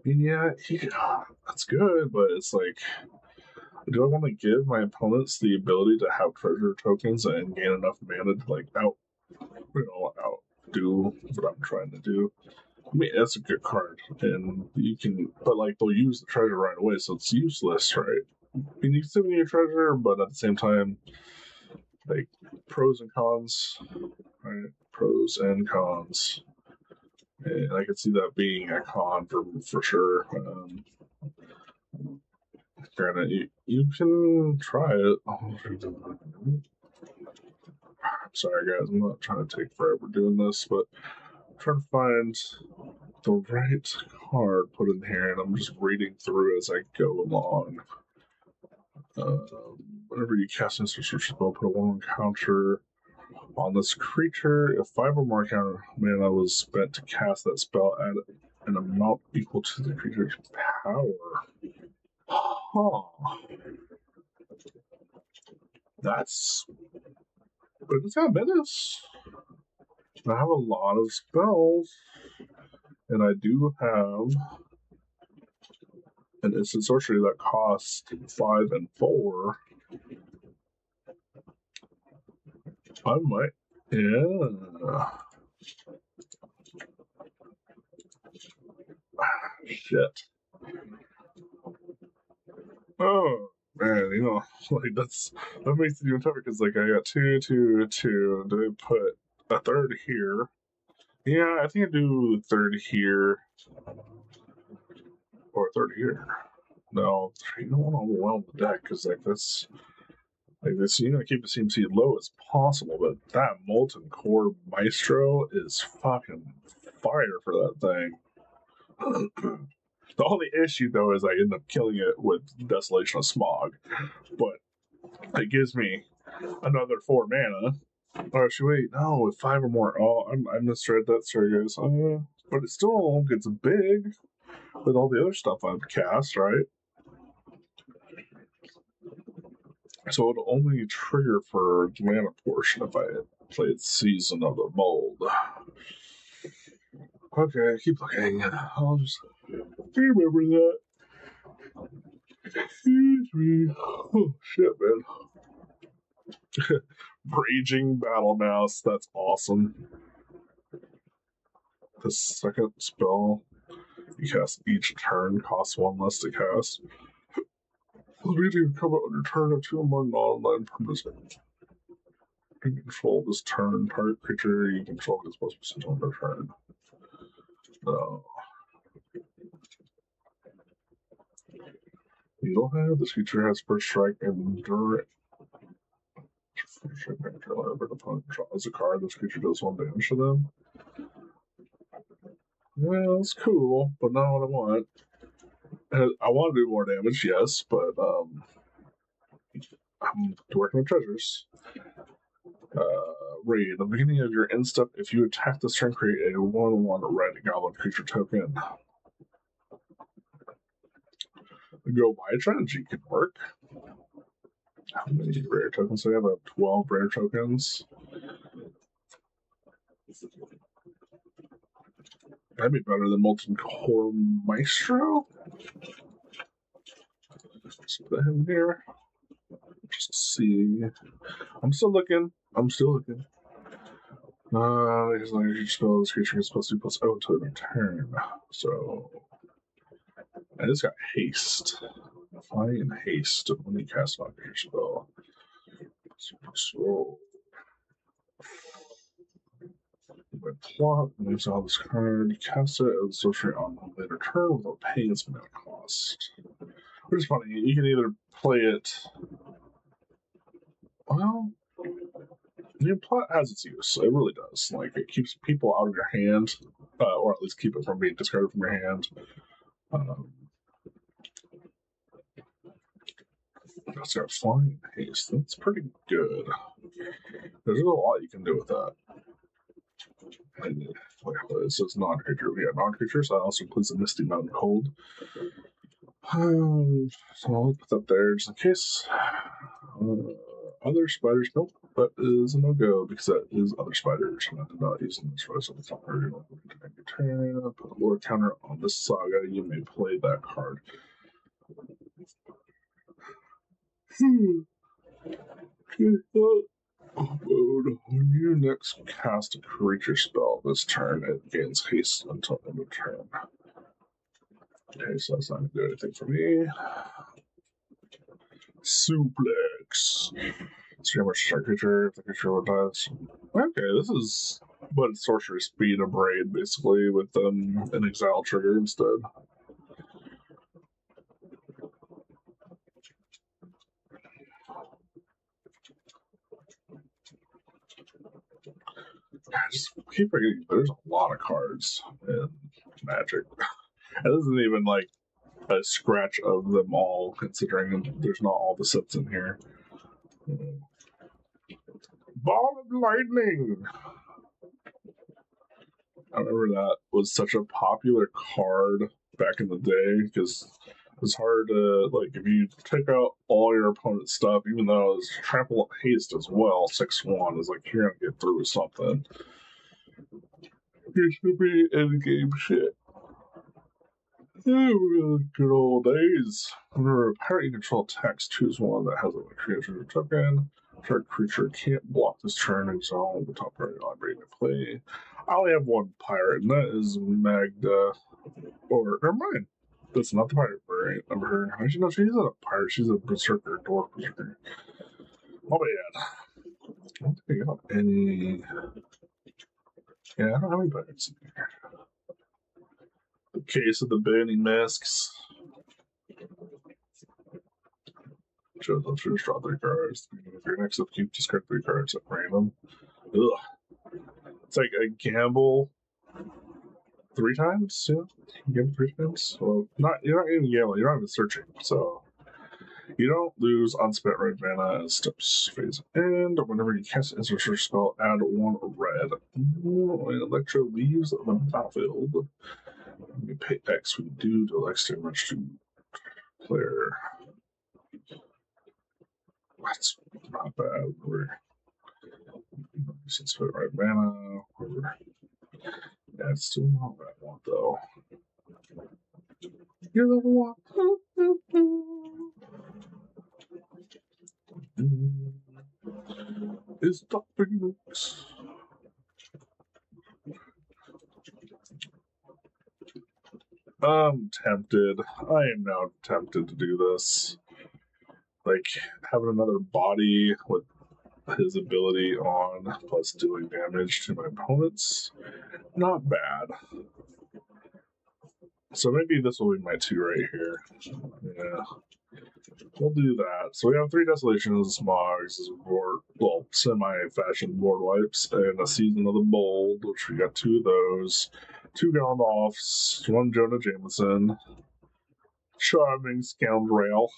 mean, yeah, that's good, but it's like, do I want to give my opponents the ability to have treasure tokens and gain enough mana to like outdo what I'm trying to do? I mean, that's a good card, and you can, but like they'll use the treasure right away, so it's useless, right? You need to need your treasure, but at the same time, like pros and cons, right? Pros and cons. And I could see that being a con for sure. Granted, you can try it. I'm sorry, guys. I'm not trying to take forever doing this, but I'm trying to find the right card put in here, and I'm just reading through as I go along. Whenever you cast an instant spell, put a 1 counter on this creature. If 5 or more counter mana was spent to cast that spell at an amount equal to the creature's power. Huh. That's. But it's got menace. I have a lot of spells. And I do have an instant sorcery that costs 5 and 4. I might. Yeah. Shit. Oh man, like that makes it even tougher because like I got 2, 2, 2. Do I put a third here? Yeah, I think I do third here or third here. No, you don't want to overwhelm the deck because like that's like this. Keep the CMC low as possible, but that Molten Core Maestro is fucking fire for that thing. The only issue though is I end up killing it with Desolation of Smog, but it gives me another 4 mana. Oh, actually, wait, no, with 5 or more. Oh, I misread that, sorry guys. But it still gets big with all the other stuff I've cast, right? So it'll only trigger for the mana portion if I played Season of the Mold. Okay, keep looking. I'll just remember that. Excuse me. Oh, shit, man. Raging Battle Mouse, that's awesome. The second spell you cast each turn costs 1 less to cast. Immediately come out on your turn of 2 or more non-land permanents. You control this turn. Target creature you control gets +% on their turn. You'll have this creature has first strike and endurance. But opponent draws a card. This creature does 1 damage to them. Well, it's cool, but not what I want. I want to do more damage, yes, but I'm working with treasures. Raid. At the beginning of your end step, if you attack this turn, create a 1/1 red goblin creature token. go buy a strategy can work. How many rare tokens do we have? 12 rare tokens. That'd be better than Molten Core Maestro. Let's put him here. Just see. I'm still looking. Here's an energy spell. This creature is supposed to be plus O to a turn. So, I just got haste. Flying and haste when you cast an creature spell. So, my plot moves on this card. You cast it as a sorcery on a later turn without paying its mana cost. Which is funny. You can either play it. Well, the plot has its use. It really does. Like, it keeps people out of your hand, or at least keep it from being discarded from your hand. That's got flying haste. That's pretty good. There's a lot you can do with that. And, it says non-creature. Yeah, non-creature, so that also includes the Misty Mountain Cold. So I'll put that there just in case. Other spiders, nope, that is a no-go because that is other spiders. I'm not using this for something. Turn. Put a lore counter on this saga. You may play that card. When you next cast a creature spell this turn, it gains haste until end of turn. Okay, so that's not going to do anything for me. Suplex. Stream a strike creature if the creature dies. Okay, this is but sorcery speed of braid basically with an exile trigger instead. I just keep forgetting there's a lot of cards in Magic. And this isn't even like a scratch of them all, considering there's not all the sets in here. Ball of Lightning! I remember that was such a popular card back in the day because it's hard to, like, if you take out all your opponent's stuff, even though it's trample haste as well, 6/1 is like you're gonna get through with something. It should be end-game shit. Good old days. Whenever a pirate you control attacks, choose one that has a creature token. Target creature can't block this turn, exile the top priority library to play. I only have one pirate, and that is Magda. Or, never mind. That's not the pirate variant of her. Actually, no, she's not a pirate. She's a berserker, dwarf berserker. Oh, bad. I don't think I got any. Yeah, I don't have any pirates in here. The case of the banning masks. Shows up to draw 3 cards. If you're next up, keep discard 3 cards at random. Ugh. It's like a gamble 3 times. Yeah, gamble 3 times. Well, you're not even gambling. You're not even searching. So you don't lose unspent red mana as steps phase end. Whenever you cast an sorcerer spell, add 1 red. When Electro leaves the battlefield, you pay X when you do to X damage to player. That's not bad. Since put red mana. Yeah, it's still not what I want though. You're the one. Is the Phoenix. I'm tempted. I am now tempted to do this. Like, having another body with his ability on, plus dealing damage to my opponents. Not bad. So maybe this will be my 2 right here. Yeah. We'll do that. So we have 3 Desolations, Smogs, board, well, semi-fashioned board wipes, and a Season of the Bold, which we got 2 of those. 2 Gandalfs, 1 Jonah Jameson, Charming Scoundrel.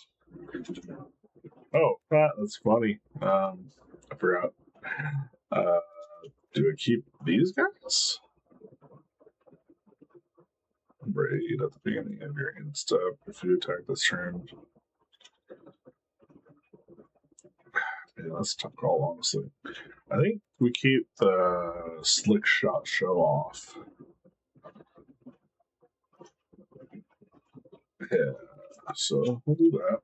Oh, that's funny. I forgot. Do I keep these guys? Raid at the beginning of your end step if you attack this turn. Yeah, that's a tough call, honestly. I think we keep the slick shot show off. Yeah, so we'll do that.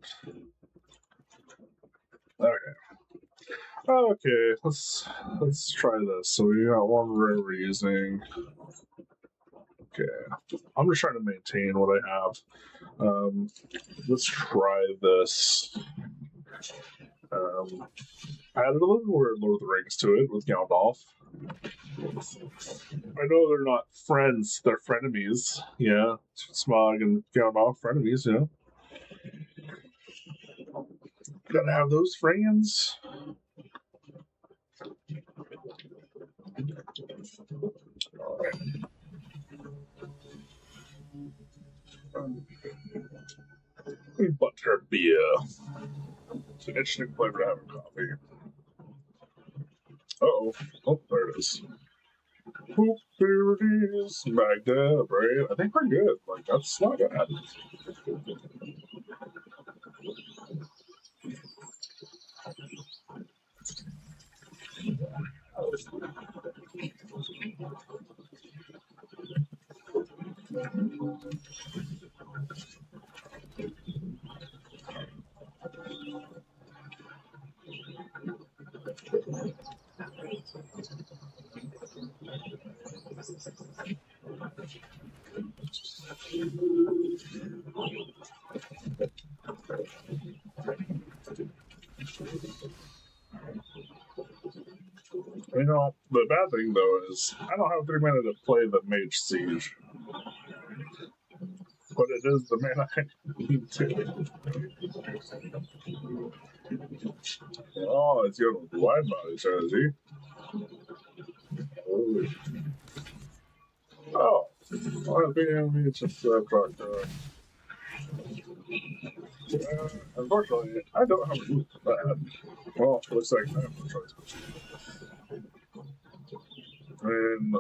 Okay, let's try this. So we got one rare we're using. Okay, I'm just trying to maintain what I have. Let's try this. I added a little more Lord of the Rings to it with Gandalf. I know they're not friends; they're frenemies. Yeah, Smog and Gandalf, frenemies. Yeah, gotta have those friends. All right. Butterbeer. It's an interesting flavor to have in coffee. Uh-oh. Oh, there it is. Oop, there it is. Magda, right? I think we're good. Like, that's not bad. You know, the bad thing, though, is I don't have 3 mana to play the Mage Siege. But it is the mana I need to. Oh, it's going with wide body strategy. Oh, it's just unfortunately, I don't have a loop for that. Well, it looks like I have no choice. And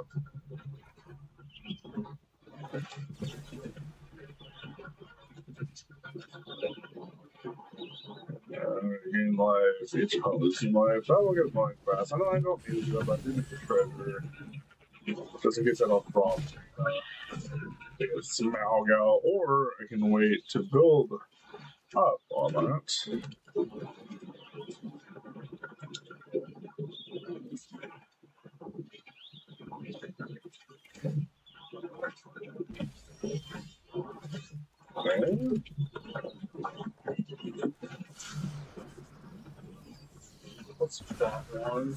gain life, each time losing life. I will get mine fast. I know I don't need to do that, but I do need the treasure. Just in case I don't prompt. It's Smaug out, or I can wait to build up on that. Okay. What's that one?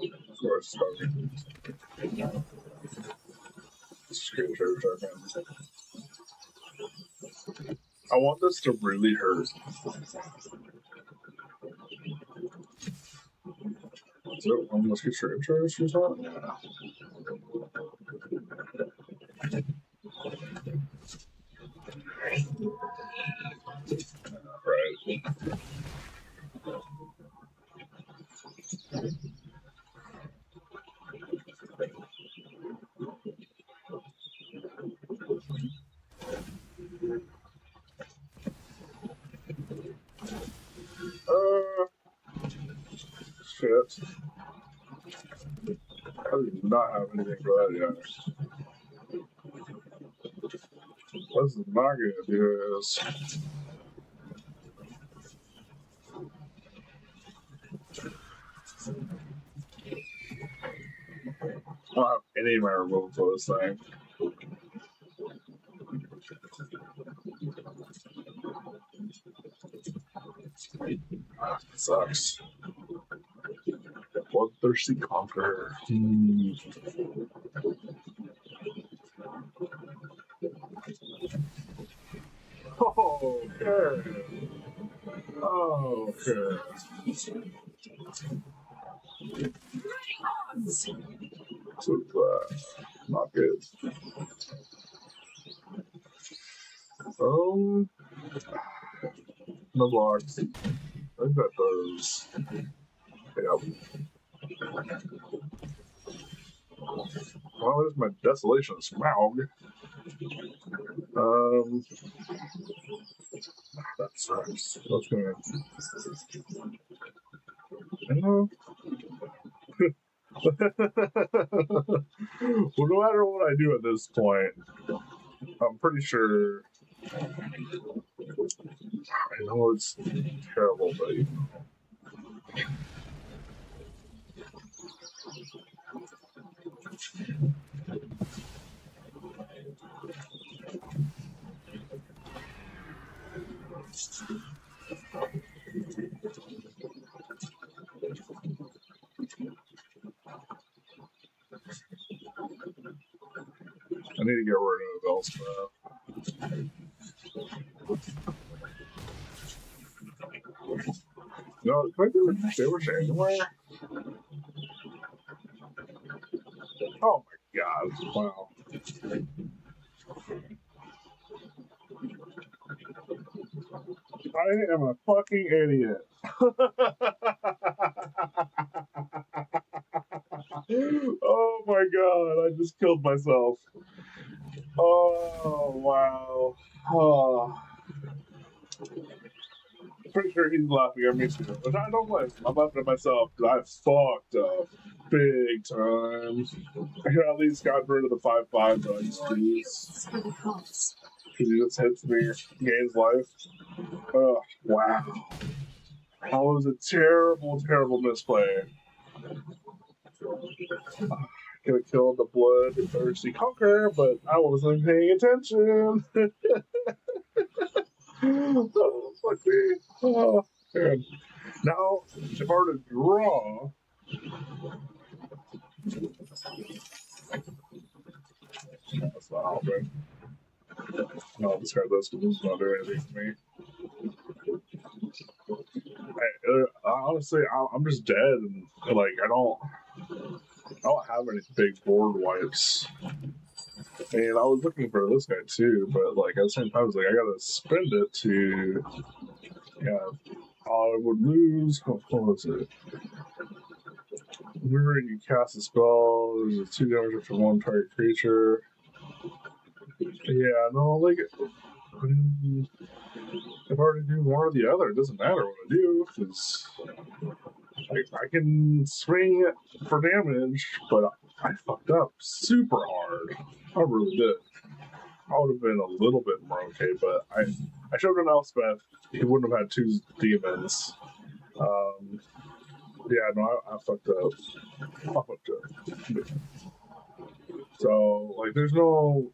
Of course, I want this to really hurt. So, let's get your intros or something. Yeah. Right. Shit. I do not have anything for that yet. What's not gonna do is I don't have any of my removal for this thing. That sucks. Bloodthirsty Conqueror. Oh, okay. Oh, okay. So, not good. No blocks. think that does. Yep. Well, there's my Desolation Smaug. That sucks. That's gonna. Well, no matter what I do at this point, I'm pretty sure. I know it's terrible, but you know. I need to get rid of Elspeth. No, can I do damage anywhere? Oh my god, wow. I am a fucking idiot. Oh my god, I just killed myself. Oh wow. Oh. Pretty sure he's laughing at me too. But I don't blame him. I'm laughing at myself because I fucked up big time. I could at least got rid of the 5/5 that I just used. Because he just hits me, gains life. Oh, wow. That was a terrible, terrible misplay. Could have killed the bloodthirsty conqueror, but I wasn't paying attention. Oh, fuck me. Oh, man. Now, if I were to draw. That's not helping. No, I'll discard this because this is not doing anything for me. Honestly, I'm just dead, and like I don't have any big board wipes. And I was looking for this guy too, but like at the same time, I was like, I gotta spend it to, yeah. I would lose. What was it? Whenever you cast a spell, there's a 2 damage after one target creature. Yeah, no, like if I already do one or the other, it doesn't matter what I do because I can swing for damage, but I fucked up super hard. I really did. I would have been a little bit more okay, but I showed an Elspeth. He wouldn't have had 2 demons. Yeah, no, I fucked up. I fucked up. So, like, there's no.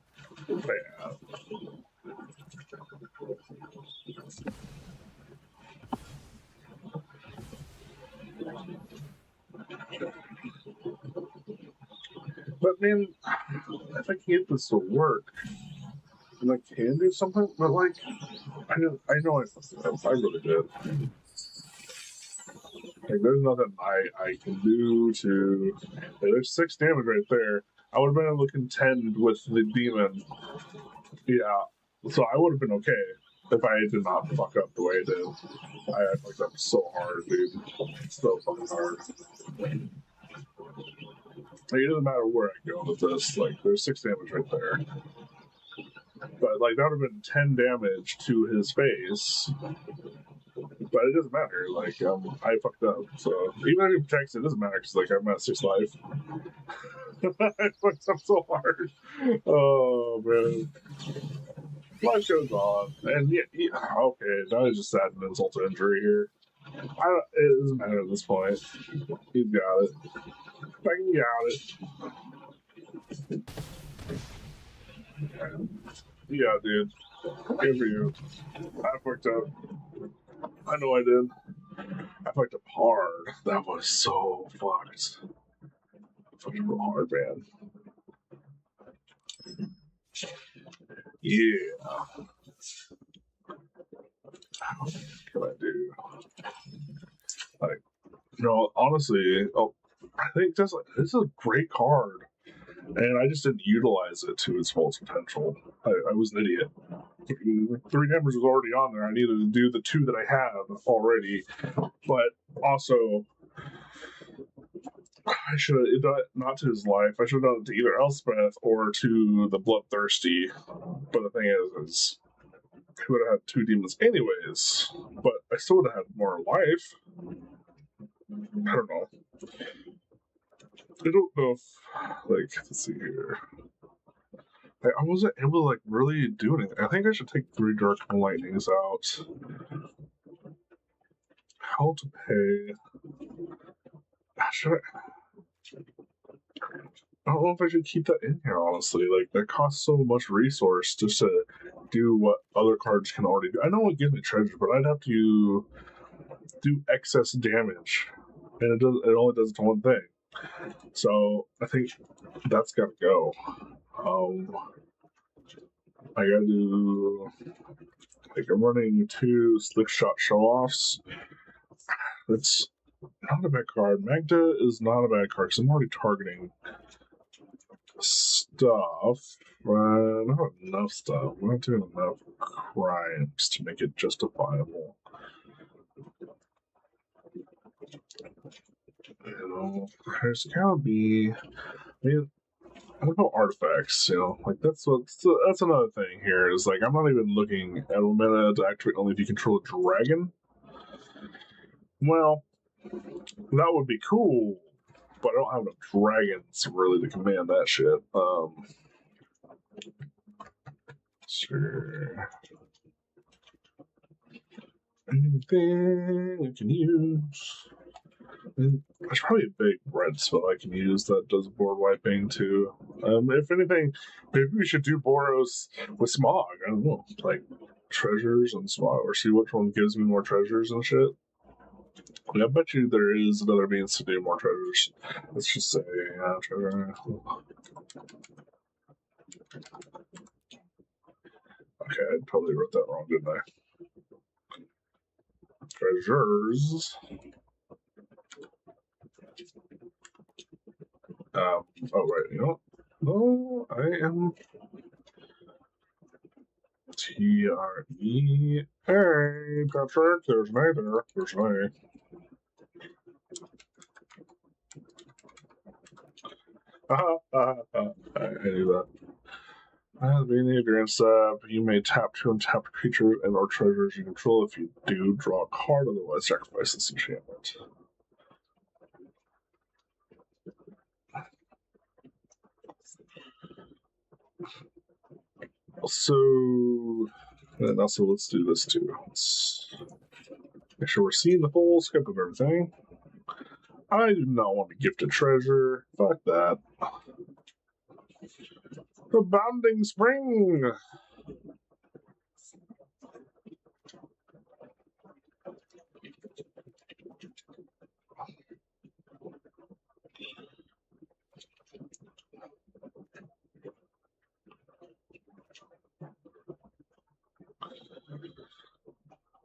Yeah. But man, if I can get this to work, and I can do something, but like, I know I fucked up. I really did. Like, there's nothing I can do to. Like, there's 6 damage right there. I would have been able to contend with the demon. Yeah, so I would have been okay if I did not fuck up the way I did. I fucked up so hard, dude. So fucking hard. Like, it doesn't matter where I go with this. Like, there's 6 damage right there. But like that would have been 10 damage to his face. But it doesn't matter. Like I fucked up. So even if he protects, it doesn't matter because like I'm at 6 life. I fucked up so hard. Oh man. Life goes on, and yeah, okay. Now I just add an insult to injury here. It doesn't matter at this point. He's got it. Fucking got it. Yeah, dude. Good for you. I fucked up. I know I did. I fucked up hard. That was so fucked. I fucked up real hard, man. Yeah. What can I do? Like, honestly, I think this is a great card. and I just didn't utilize it to its full potential. I was an idiot. 3 hammers was already on there. I needed to do the 2 that I have already, but also I should have done it not to his life. I should have done it to either Elspeth or to the Bloodthirsty. But the thing is he would have had 2 demons anyways. But I still would have had more life. I don't know. I don't know if, like, let's see here. I wasn't able to, like, really do anything. I think I should take 3 Dark Lightnings out. How to pay? Should I? I don't know if I should keep that in here, honestly. Like, that costs so much resource just to do what other cards can already do. I know it gives me treasure, but I'd have to do excess damage. And it only does it to one thing. So I think that's gotta go. I gotta do, like, I'm running 2 Slick Shot Show-Offs. That's not a bad card. Magda is not a bad card because I'm already targeting stuff. Not enough stuff. I'm not doing enough crimes to make it justifiable. You know, there's gotta be. I mean, what about artifacts? You know, like that's another thing here. Is like I'm not even looking at a meta to activate only if you control a dragon. Well, that would be cool, but I don't have enough dragons really to command that shit. Sure. Anything I can use. And there's probably a big red spell I can use that does board wiping too. If anything, maybe we should do Boros with Smog. I don't know, like treasures and Smog, or see which one gives me more treasures and shit. Yeah, I bet you there is another means to do more treasures. Let's just say, treasure. Okay, I totally wrote that wrong, didn't I? Treasures. Oh, right, you know what? No, I am TRE. Hey, Patrick, there's an A there. There's an A. I knew that. Being the grand step, you may tap 2 untapped creatures and or treasures you control. If you do, draw a card, otherwise sacrifice this enchantment. And also let's do this too. Let's make sure we're seeing the full scope of everything. I do not want to gift a treasure. Fuck that. The Bounding Spring!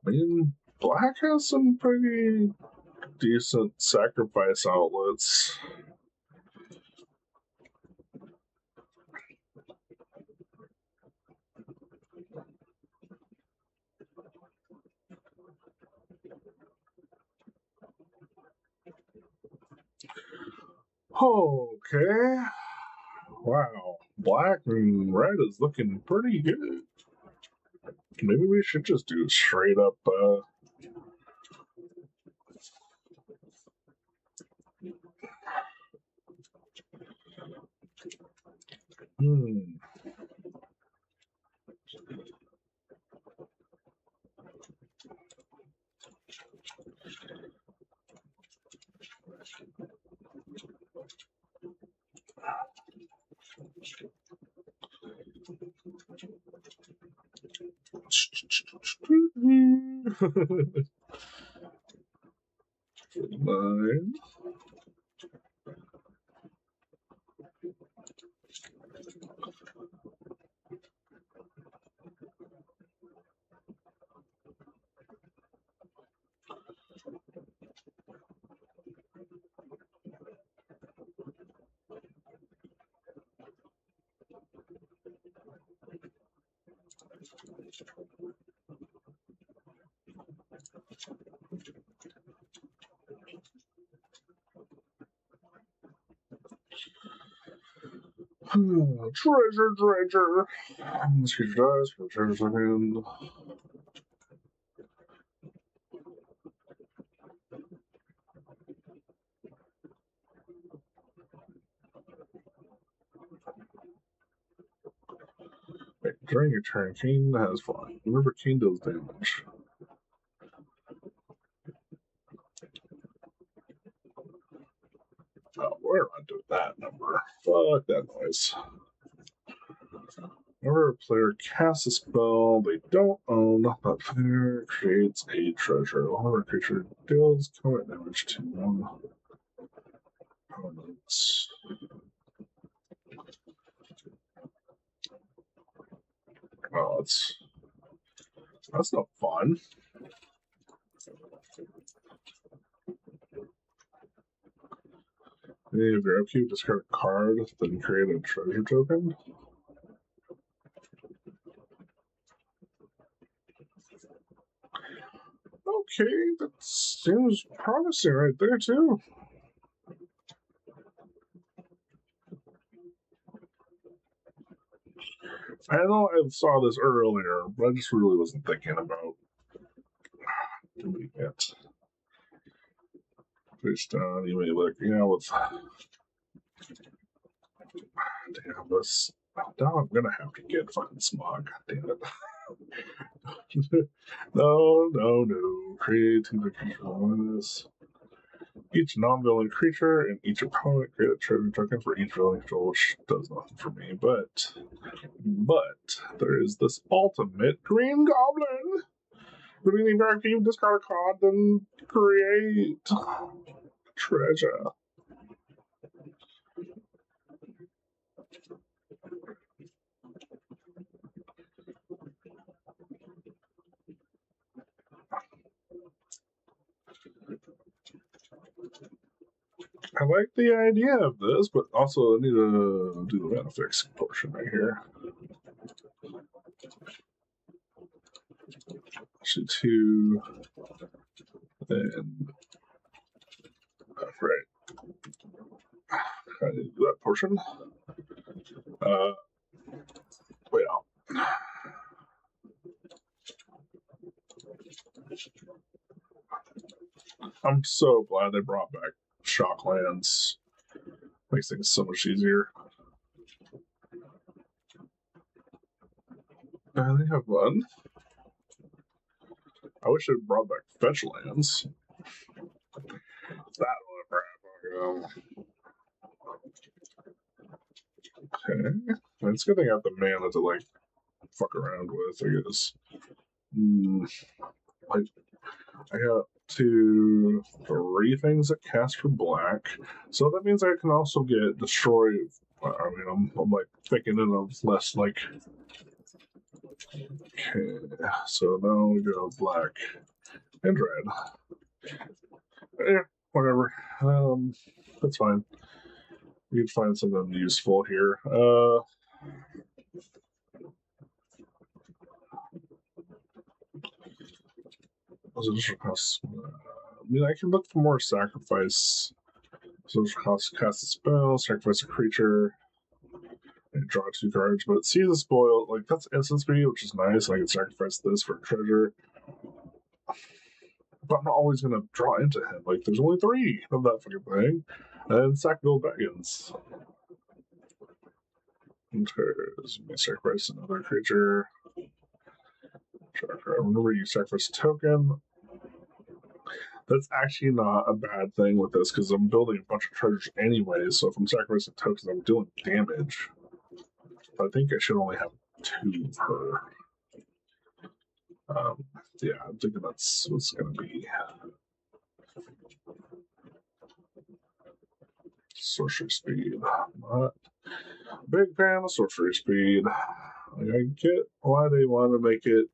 I mean, Black has some pretty decent sacrifice outlets. Okay. Wow. Black and red is looking pretty good. Maybe we should just do straight up Nine. Treasure. This creature dies for treasure second. Wait, during your turn, Kane has fun. Remember, Kane deals damage. Oh, we're not doing that number. Fuck that noise. Whenever a player casts a spell they don't own, that player creates a treasure. Whenever a creature deals combat damage to one opponent. Oh, that's not fun. If your upkeep, discard a card, then create a treasure token. Okay, that seems promising right there, too. I know I saw this earlier, but I just really wasn't thinking about doing it. Push down, you may look, with. Damn, this. Now I'm gonna have to get fucking smog. Damn it. No. Create two creatures. Each non-villain creature and each opponent create a treasure token for each villain control, which does nothing for me. But there is this ultimate green goblin. The meaning of you discard a card, then create treasure. I like the idea of this, but also I need to do the mana fix portion right here. Actually, 2 and right. I need to do that portion. Wait out. I'm so glad they brought back Shocklands. Makes things so much easier. They have one. I wish they brought back fetch lands. That would have Okay. It's a good thing I have the mana to fuck around with, I guess. I got 3 things that cast for black, so that means I can also get destroy. I mean, I'm thinking of less Okay, so now we go black and red. Yeah, whatever. That's fine. We can find something useful here. I mean, I can look for more sacrifice. Social cost, cast a spell, sacrifice a creature, and draw 2 cards. But see the spoil, that's instant speed, which is nice. I can sacrifice this for a treasure. But I'm not always going to draw into him. There's only 3 of that fucking thing. And sack gold dragons. Sacrifice another creature. Remember, you sacrifice a token. That's actually not a bad thing with this because I'm building a bunch of treasures anyway. So if I'm sacrificing tokens, I'm doing damage. But I think I should only have 2 per. Yeah, I'm thinking that's what's going to be. Sorcery speed. Not big fan of sorcery speed. I get why they want to make it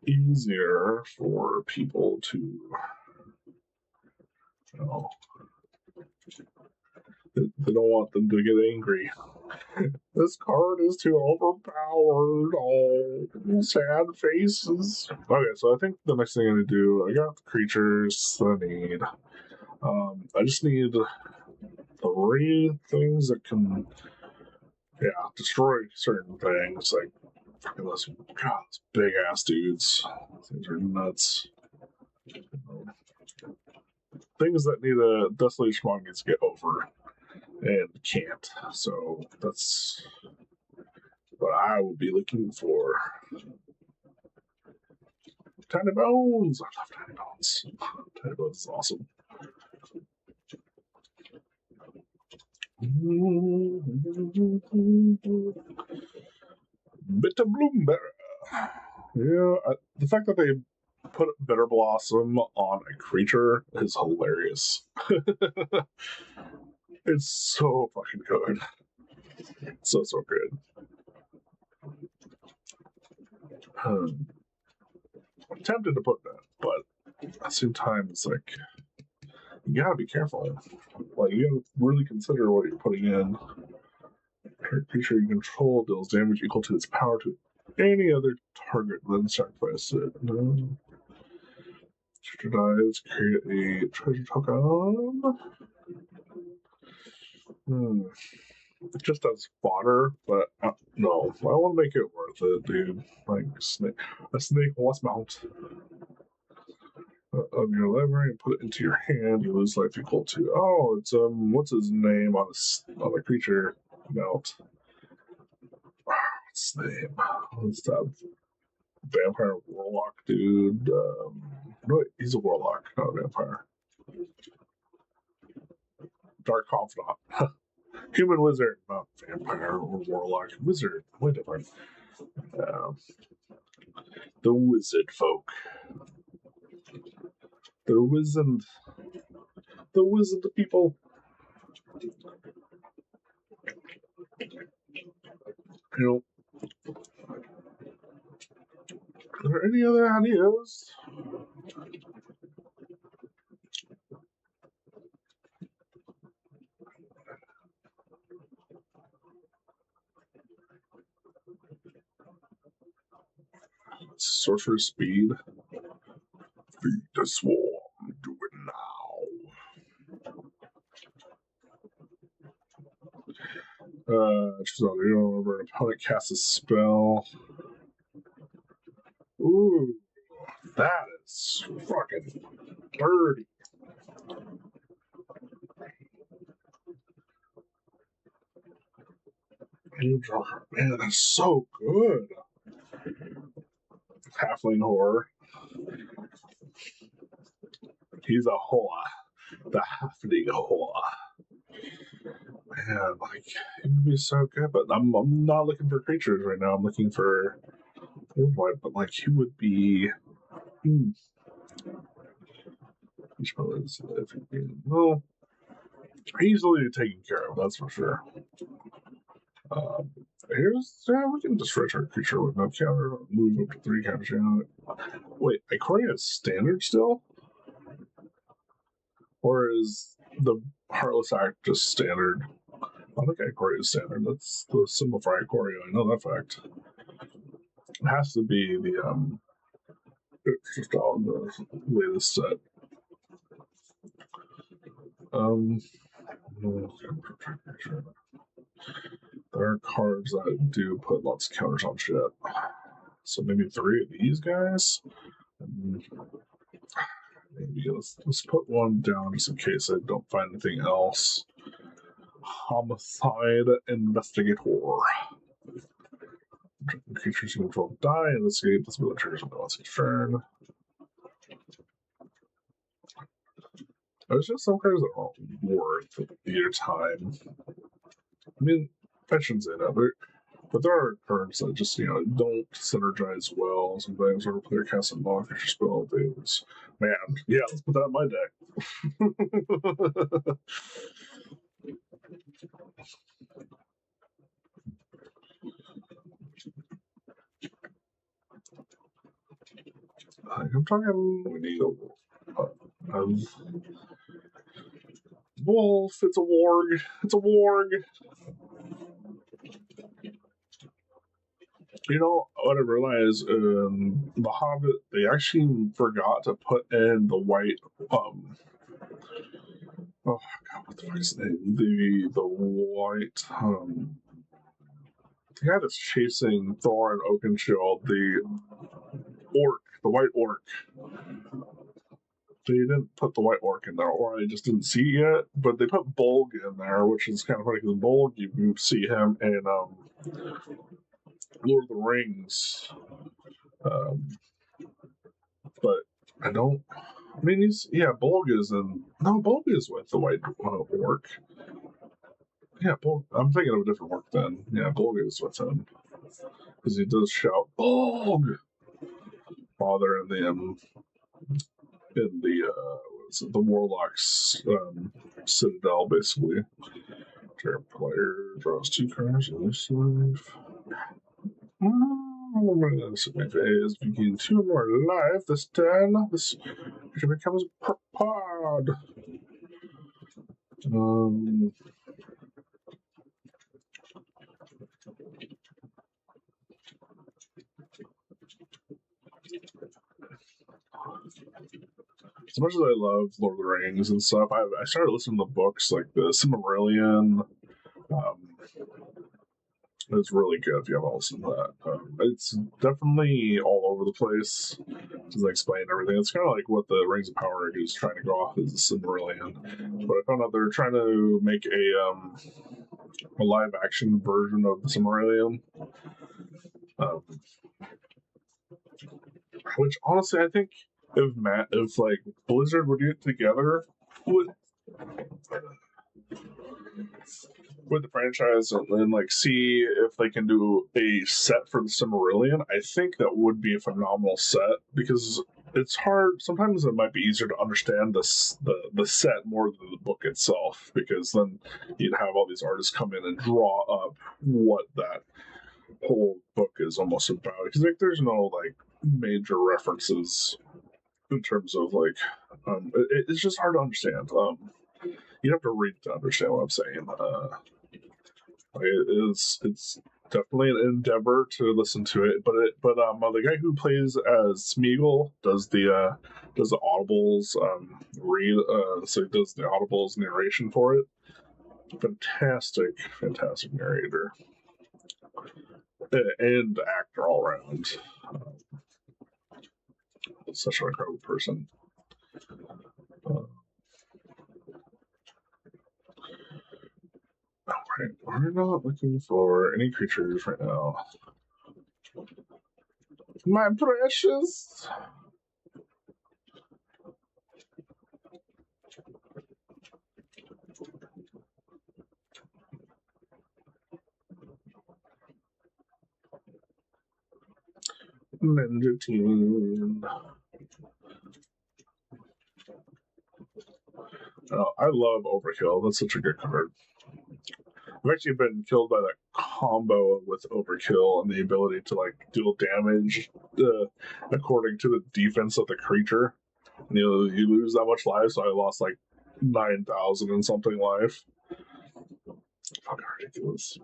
easier for people to, they don't want them to get angry. This card is too overpowered. Oh, sad faces. Okay, so I think the next thing I'm gonna do, I got the creatures that I need. I just need 3 things that can, destroy certain things. Like, freaking those big ass dudes. Things are nuts. Things that need a Desolation Spawn needs to get over and can't. So that's what I will be looking for. Tiny Bones! I love Tiny Bones. Tiny Bones is awesome. Bitter Bloomberry. Yeah, the fact that they put Bitter Blossom on a creature is hilarious. It's so fucking good. So good. I'm tempted to put that, but at the same time, it's like, you gotta be careful. Like, you gotta really consider what you're putting in. Creature you control deals damage equal to its power to any other target, then sacrifice it. No. Treasure dies, create a treasure token. Just as fodder, but no. I want to make it worth it, dude. Like, a snake lost mount of your library and put it into your hand. You lose life equal to, it's, what's his name on a creature mount? What's his name? What's that? Vampire warlock dude. No, he's a warlock, not a vampire. Dark Confidant. Human wizard, not vampire or warlock. Wizard, way different. The wizard folk. The wizard people. You know, are there any other ideas? Sorcerer speed. Feed the swarm. Do it now. Choose all you don't remember an opponent casts a spell. Ooh, that is fucking dirty. Man, that's so good. Halfling horror. He's a whore. The halfling whore. Man, like, it would be so good, but I'm not looking for creatures right now. I'm looking for but like, he would be. Which one is well, easily taken care of, that's for sure. We can destroy our creature with no counter, move up to 3 counters. Wait, Ikoria is standard still? Or is the Heartless Act just standard? I think Ikoria is standard. That's the symbol for Ikoria. I know that fact. It has to be the it's just all in the latest set. There are cards that do put lots of counters on shit. So maybe 3 of these guys? Maybe let's put one down just in case I don't find anything else. Homicide Investigator. Creatures you control die, investigate this ability triggers something else each turn. There's just some cards that aren't worth your time. I mean, I shouldn't say that, but there are cards that just, don't synergize well. Sometimes when a player casts a non-creature spell, things. Man, yeah, let's put that in my deck. I'm talking, we need a wolf. It's a warg. It's a warg. You know what I realized in The Hobbit, they actually forgot to put in the white. Oh God, what the fuck is his name? The white. The guy that's chasing Thor and Oakenshield, the orc, the white orc. They didn't put the white orc in there, or I just didn't see it yet. But they put Bolg in there, which is kind of funny because Bolg, you can see him in Lord of the Rings. Um, but I don't. I mean, Bolg is in. No, Bolg is with the white orc. Yeah, Bolg. I'm thinking of a different orc then. Yeah, Bolg is with him because he does shout Bolg while they're in the warlock's citadel, basically. Turn player draws 2 cards in this life. This phase begin 2 more life this turn. This creature becomes pod. As much as I love Lord of the Rings and stuff, I started listening to books like the Silmarillion. It's really good if you haven't listened to that. It's definitely all over the place. Just explain everything. It's kind of like what the Rings of Power is trying to go off as a Silmarillion. But I found out they're trying to make a live action version of the Silmarillion. Which honestly, I think if like Blizzard would get together with the franchise and like see if they can do a set for the Silmarillion, I think that would be a phenomenal set because it's hard. Sometimes it might be easier to understand the set more than the book itself, because then you'd have all these artists come in and draw up what that whole book is almost about. Because like there's no like major references in terms of like it's just hard to understand. You have to read to understand what I'm saying. It's definitely an endeavor to listen to it, but the guy who plays as Smeagol does the audibles read so he does the audibles narration for it. Fantastic narrator and actor all around. Such an incredible person. Alright, we're not looking for any creatures right now. My precious! Ninja Team. Oh, I love Overkill. That's such a good card. I've actually been killed by that combo with Overkill and the ability to like deal damage according to the defense of the creature. And, you lose that much life, so I lost like 9,000 and something life. Fucking ridiculous.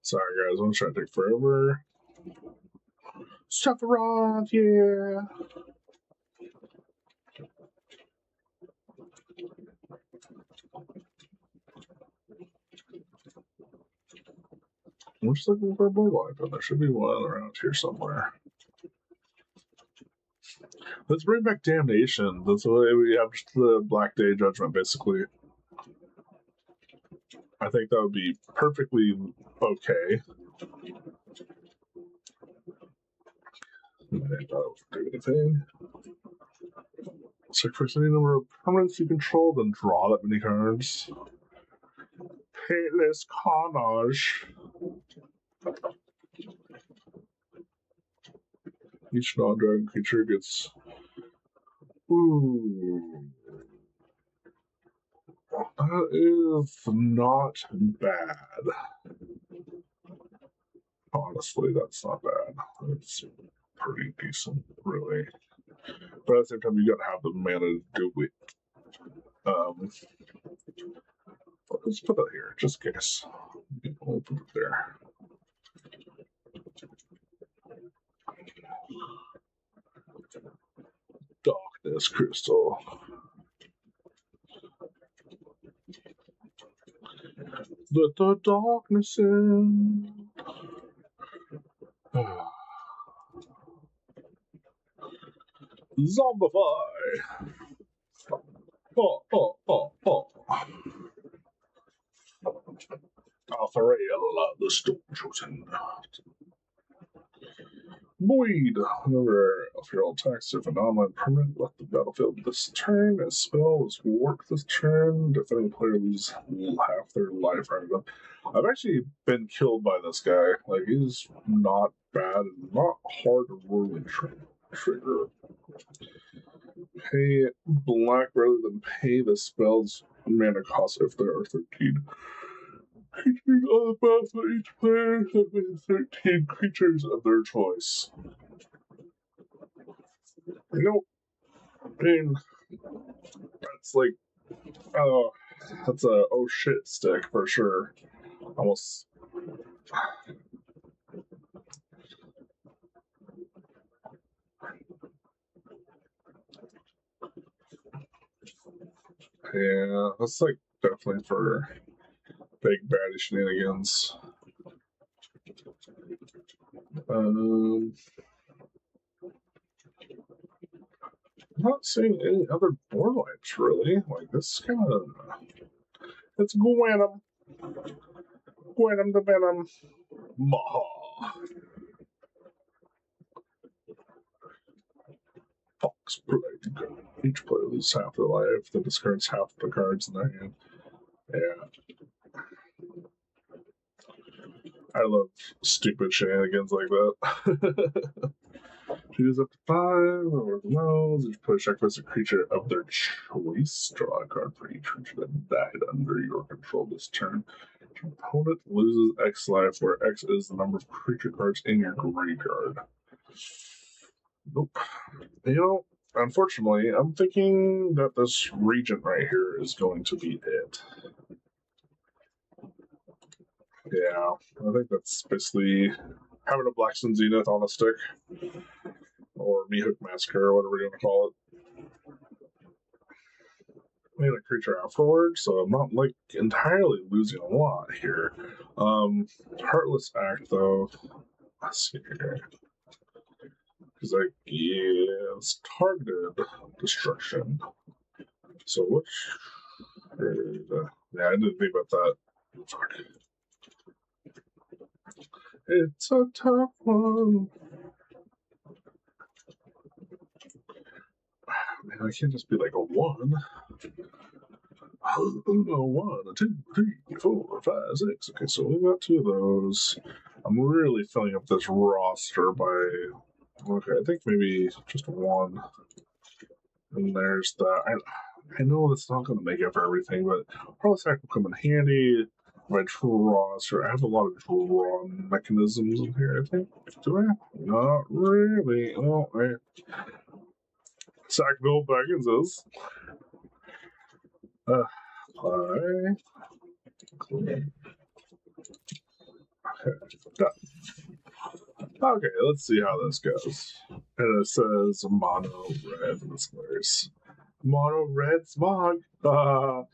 Sorry guys, I'm trying to take forever. Sephiroth, yeah. I'm just looking for a board life, but there should be one around here somewhere. Let's bring back Damnation. That's the way we have just the Black Day Judgment, basically. I think that would be perfectly okay. I don't do anything. Sacrifice any number of permanents you control, then draw that many cards. Painless Carnage. Each non-dragon creature gets. Ooh. That is not bad. Honestly, that's not bad. It's pretty decent, really. But at the same time, you gotta have the mana to do it. Let's put that here, just in case. We'll put it there. Darkness crystal. Let the darkness in. Zombify. Oh. Althariel, the Stone Chosen. Void. Whenever if your attacks if an online permanent left the battlefield this turn, a spell is worked this turn, defending player loses half their life random. I've actually been killed by this guy. Like, he's not bad and not hard to really trigger. Pay black rather than pay the spell's mana cost if there are 13 creatures on the battlefield. Each player has 13 creatures of their choice. You know, I mean, that's like, that's a oh shit stick for sure. Almost. Yeah, that's like definitely for big baddie shenanigans. I'm not seeing any other board wipes really. Like, this kind of. It's Gwenum. Gwenum the Venom. Maha. Fox Plague. Each player loses half their life, then discards half the cards in their hand. Yeah. I love stupid shenanigans like that. Choose up to 5, or knows. Each player sacrifices a creature of their choice. Draw a card for each creature that died under your control this turn. Your opponent loses X life, where X is the number of creature cards in your graveyard. Nope. You know, unfortunately, I'm thinking that this regent right here is going to be it. Yeah, I think that's basically having a Black Sun Zenith on a stick. Or Meathook Massacre, or whatever you want to call it. I made a creature afterwards, so I'm not like entirely losing a lot here. Heartless Act, though. Let's see here. Because it's targeted destruction. So which? Yeah, I didn't think about that. Fuck. It's a tough one. Man, I can't just be like a 1. A 1, a 2, 3, 4, 5, 6. Okay, so we got 2 of those. I'm really filling up this roster by. Okay, I think maybe just 1. And there's that. I know that's not going to make up for everything, but Heartless Act will come in handy. My roster. I have a lot of draw mechanisms in here, I think. Do I? Not really. Oh, right. Sackville Bagginses. Play. Okay, let's see how this goes. And it says mono red. This place. Mono red smog. The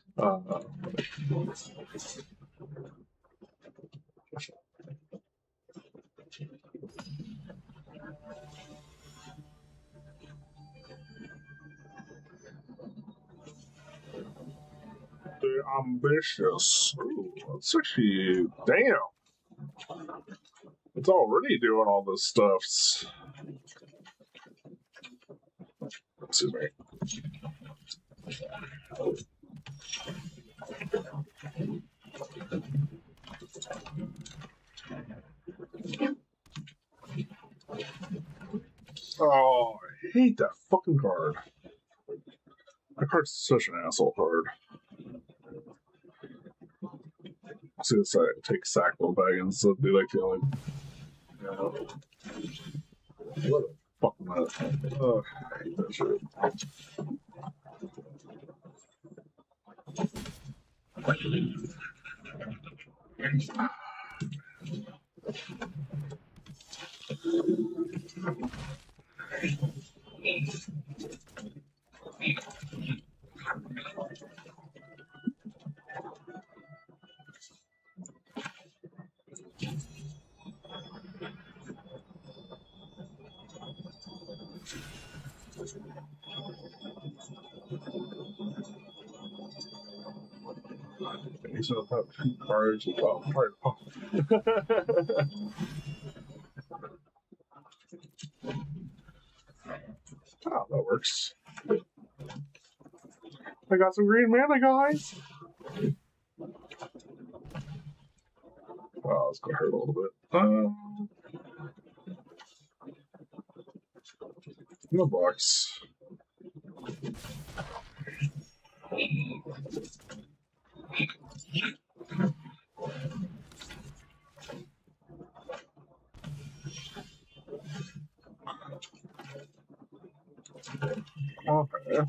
ambitious. Ooh, that's actually damn. It's already doing all this stuff. Excuse me. Oh, I hate that fucking card. That card's such an asshole card. So it's take Sackville Baggins, so be like the only. What a fucking Oh, I hate that shit. He's gonna have 2 cards without part. Oh, that works. I got some green mana, guys. Wow, it's gonna hurt a little bit. In the box. Okay.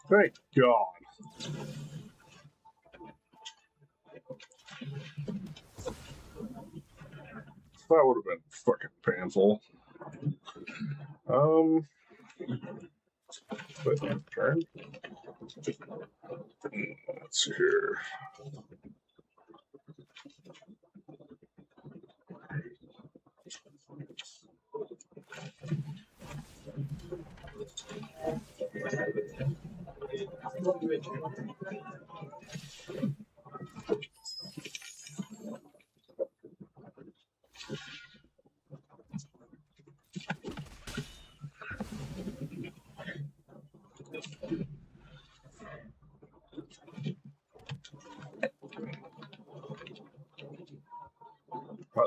Thank God. That would have been fucking painful. Wait, turn. Let's see here.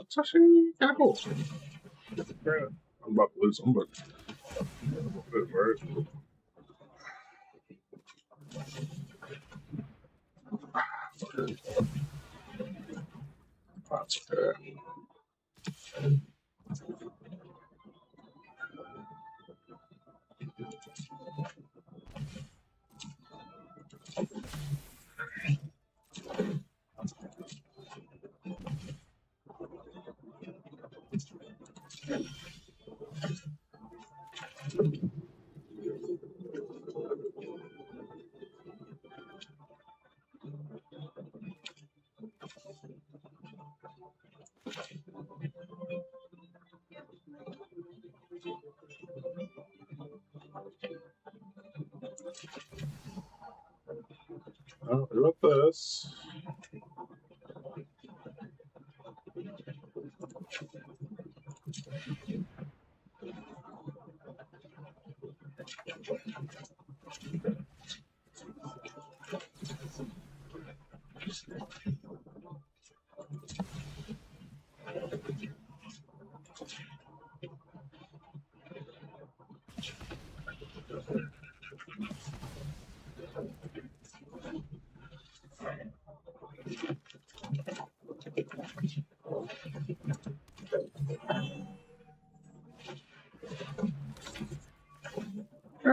It's actually kind of cool. I'm about to lose them, but good for it. That's okay. Oh, what this?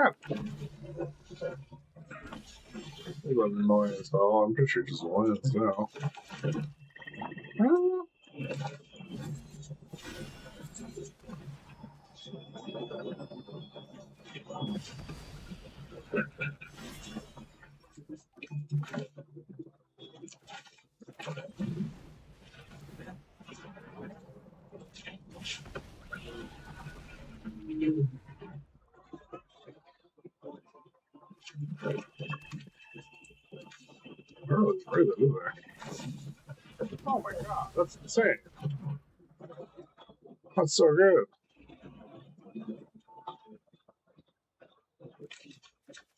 God. He was annoying as hell. I'm pretty sure he just wins now. Really through that, is there? Oh my god, that's insane. That's so good.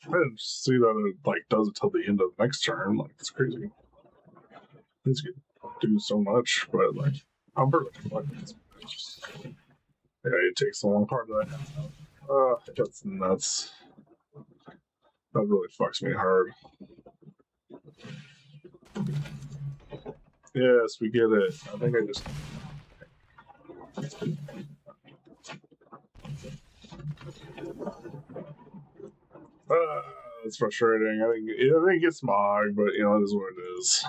I didn't see that it like does it till the end of the next turn. Like it's crazy. These could do so much, but like I'm perfect. Like, yeah, it takes a long part of that. That's nuts. That really fucks me hard. Yes, we get it. I think I just. It's frustrating. I think it's smog, but you know, it is what it is.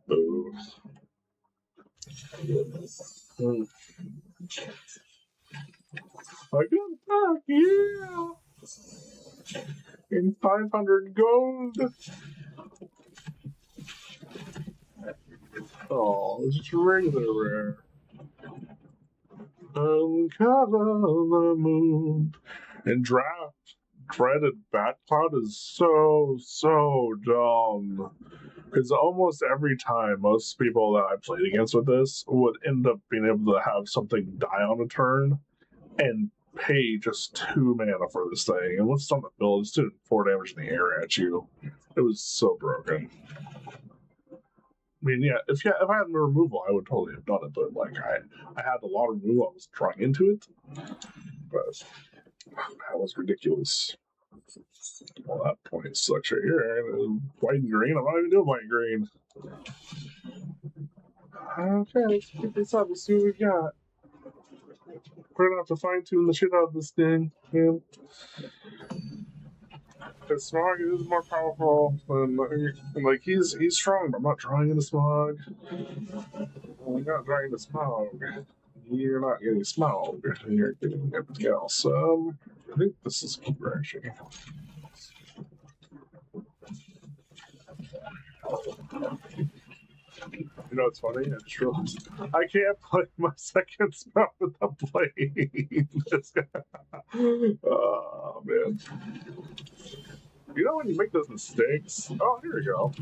Boo. I got back, yeah! In 500 gold! Oh, it's just regular rare. Uncover the moon. And draft dreaded bat cloud is so dumb. Because almost every time, most people that I played against with this would end up being able to have something die on a turn and pay just 2 mana for this thing. And once it's on the field, it's doing 4 damage in the air at you. It was so broken. I mean, yeah, if I had removal, I would totally have done it. But like, I had a lot of removal. I was trying into it, but that was ridiculous. Well, that point sucks right here. White and green. I'm not even doing white and green. Okay, let's get this up and see what we've got. We're gonna have to fine tune the shit out of this thing, man. Because Smog is more powerful than like he's strong, but I'm not drawing into Smog. I'm not drawing into Smog. You're not getting Smog. You're getting everything else. I think this is keeper actually. You know what's funny? I just realized I can't play my second spell without playing this guy. Oh man. You know when you make those mistakes? Oh, here we go.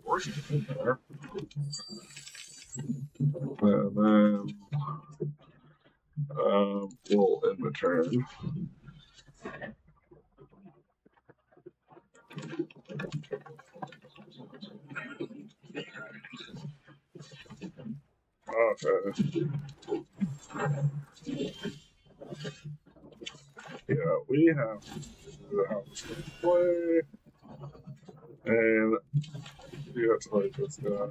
Worship in there. And then we'll end the turn. Okay. Yeah, we have to play, and you have to play this guy.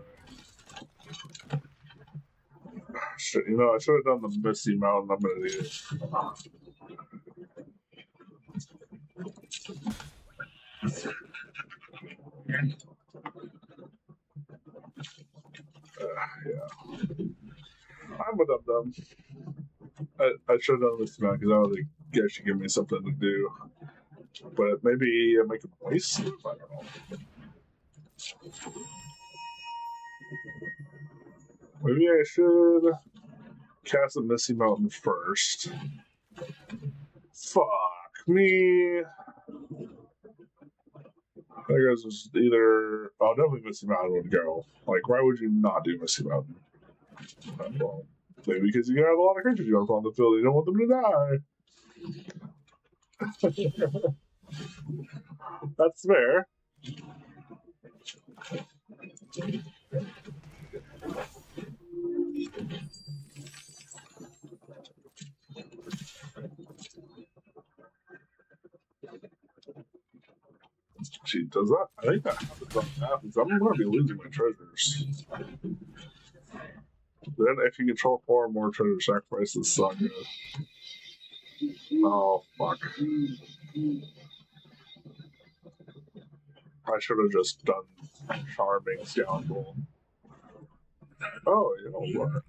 Shit, you know, I should have done the Misty Mountain. I'm gonna need it. Yeah. I'm a dum-dum. I should have done Misty Mountain because I was like, you guys should give me something to do. But maybe make a voice? I don't know. Maybe I should cast a Misty Mountain first. Fuck me. I guess it's either. Oh, definitely Misty Mountain would go. Like, why would you not do Misty Mountain? Well, maybe because you have a lot of creatures you don't put on the field. You don't want them to die. That's fair. She does that. I think that happens on that because I'm going to be losing my treasures. Then, if you control 4 or more treasure sacrifices, Saga. Oh, fuck. I should have just done Charming Scoundrel. Oh, you know what?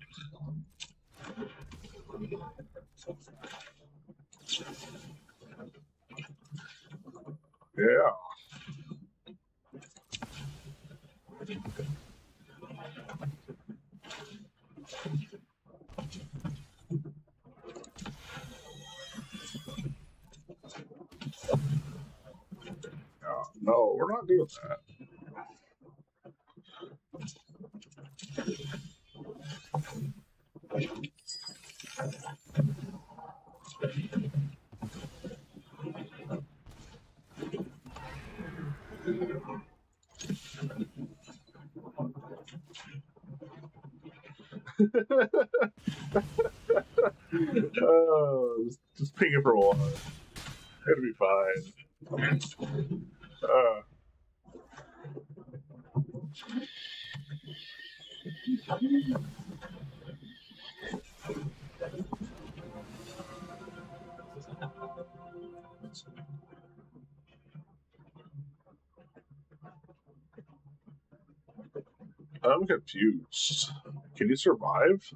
Yeah. No, we're not doing that. Just ping it for a while. It'll be fine. I'm confused. Can you survive?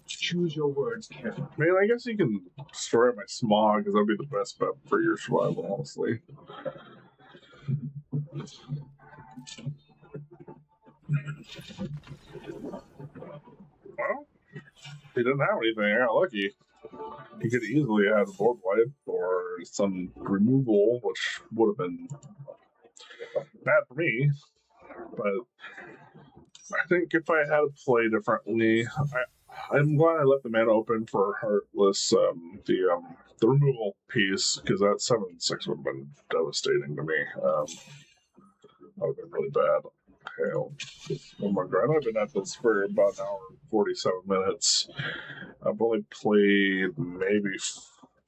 Choose your words carefully. I mean, I guess you can destroy my smog because that'd be the best bet for your survival, honestly. Well, he didn't have anything. I got lucky. He could easily have a board wipe or some removal, which would have been bad for me. But I think if I had to play differently, I'm glad I left the mana open for Heartless, the removal piece, because that 7/6 would have been devastating to me. That would have been really bad. Hell. Oh my god, I've been at this for about an hour and 47 minutes. I've only played maybe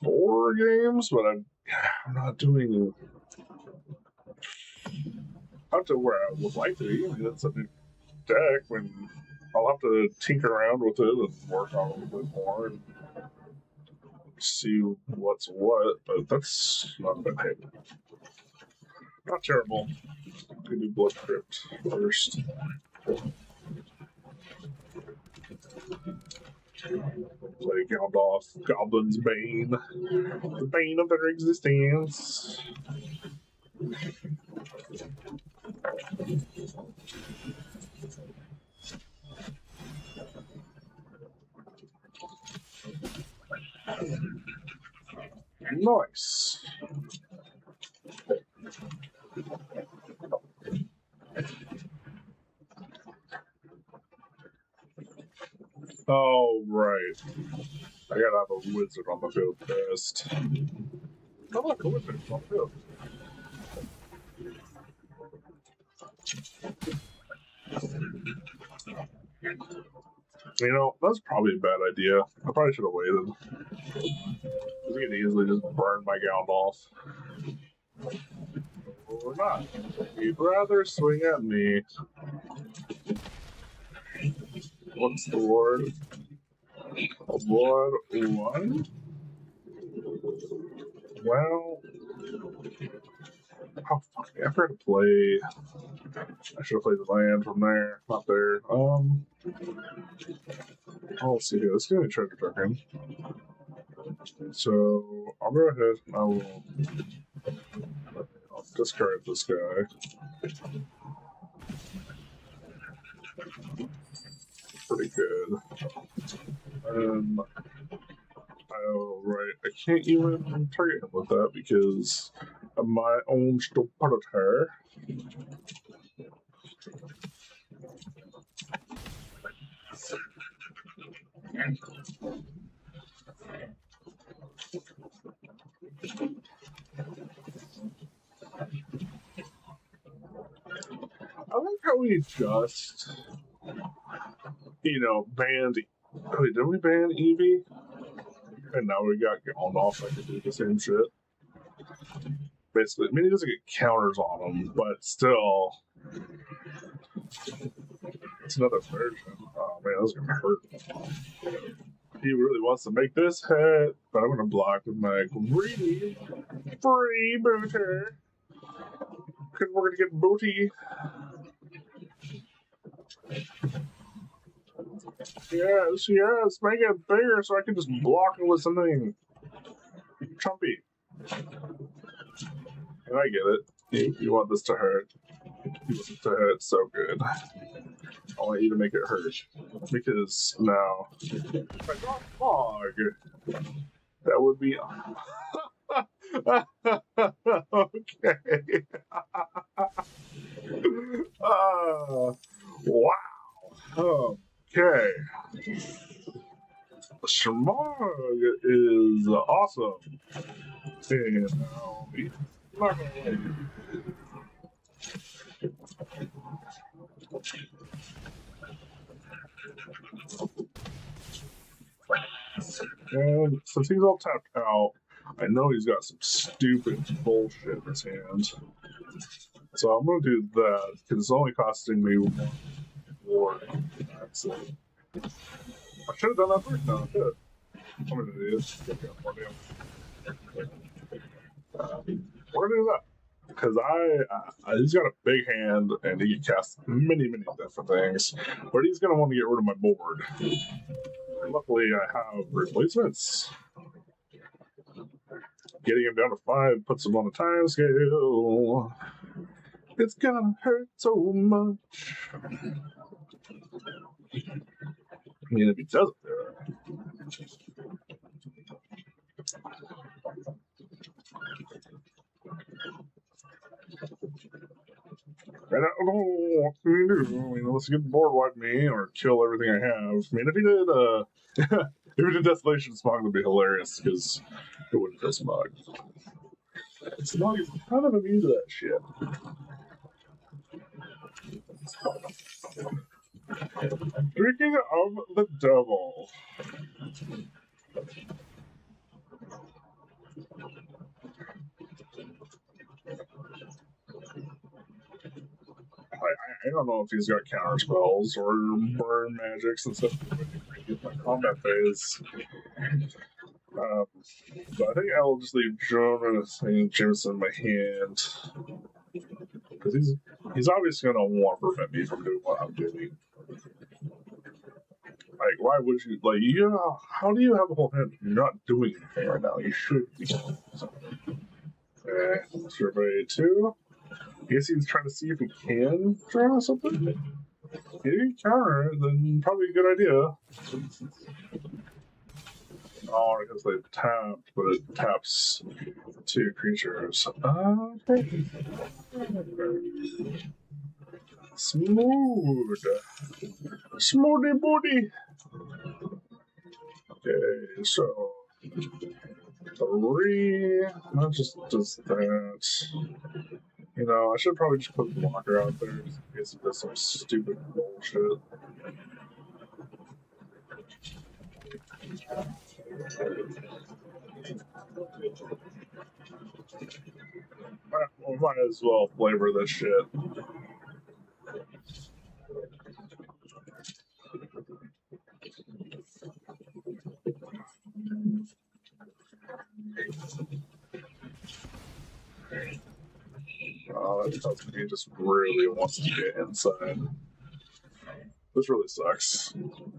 4 games, but I'm not doing up to where I would like to be. I mean, it's a new deck when I'll have to tinker around with it and work on it a little bit more and see what's what, but that's not bad. Hey, not terrible. We do Blood Crypt first. Play Gandalf, Goblin's Bane. The bane of their existence. Nice. Oh, right. I gotta have a wizard on the field first. I like a wizard on the field. You know, that's probably a bad idea. I probably should have waited. I could easily just burn my Gandalf. Or not. You'd rather swing at me. What's the word? Ward 1? Well... Oh, fuck. I forgot to play... I should have played the land from there. Not there. Oh, let's see here. Let's go to treasure token. So, I'll go ahead and I'll discard this guy. Pretty good. Oh, right. I can't even target him with that because of my own stupidity. I like how we just, banned. Wait, did we ban Eevee? And now we got on off. I can do the same shit. Basically, I mean, he doesn't get counters on him, but still, it's another version. Oh man, that's gonna hurt. He really wants to make this hit, but I'm gonna block with my greedy free booter. Because we're gonna get booty. Yes, make it bigger so I can just block it with something chumpy. And I get it. You want this to hurt. You want it to hurt so good. I want you to make it hurt. Because now, if I got fog, that would be. Okay. Wow. Okay. Shmog is awesome. And now he's not gonna win. And since he's all tapped out, I know he's got some stupid bullshit in his hands. So I'm gonna do that because it's only costing me one ward. That's it. I should have done that first. No, I should. I'm gonna do this. We're gonna do that because he's got a big hand and he can cast many different things, but he's gonna want to get rid of my board. Luckily, I have replacements. Getting him down to 5 puts him on a time scale. It's gonna hurt so much. I mean, if he does it there. And I don't know what to do. I mean, let's get the board wipe me or kill everything I have. I mean, if he did, if he did Desolation Smog, would be hilarious because it wouldn't kill Smog. Smog is kind of immune to that shit. Speaking of the devil. I don't know if he's got counter spells or burn magics and stuff in my combat phase. But I think I'll just leave Jameson in my hand. Because he's obviously going to want to prevent me from doing what I'm doing. Like, why would you? Like, how do you have a whole hand? You're not doing anything right now. You should be. Okay, survey 2. I guess he's trying to see if he can draw something. If he counter, then probably a good idea. Oh, because they tapped, but it taps 2 creatures. Okay. Smooth. Smoothy booty. Okay, so 3. That just does that. You know, I should probably just put a blocker out there just in case there's some stupid bullshit. We might as well flavor this shit. Oh, that tells me he just really wants to get inside. This really sucks.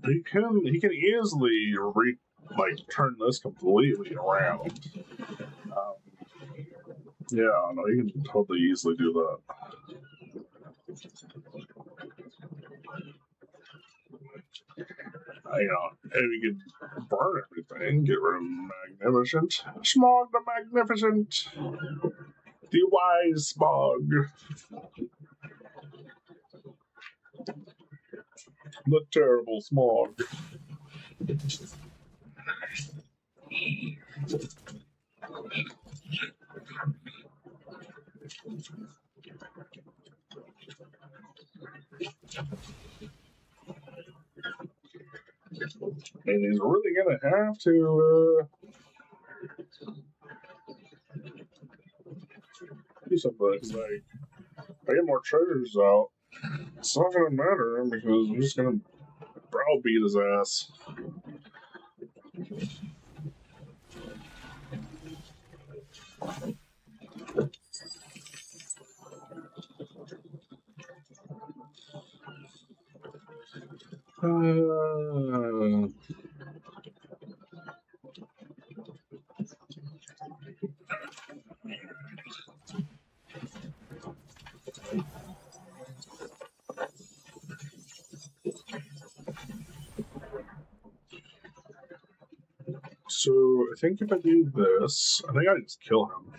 He can easily turn this completely around. Yeah, no, he can totally easily do that. And he could burn everything, get rid of Magnificent. Smog the Magnificent! The wise Smog! The terrible Smog. And he's really gonna have to do something. It's like, if I get more treasures out, it's not gonna matter because I'm just gonna browbeat his ass. So I think if I do this, I think I just kill him.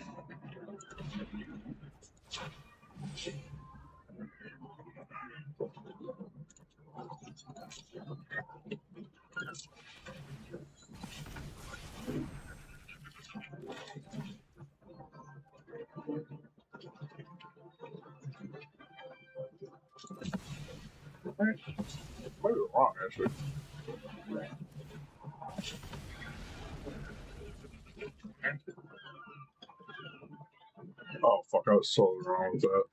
Might be wrong, actually. Oh, fuck, I was totally wrong with that.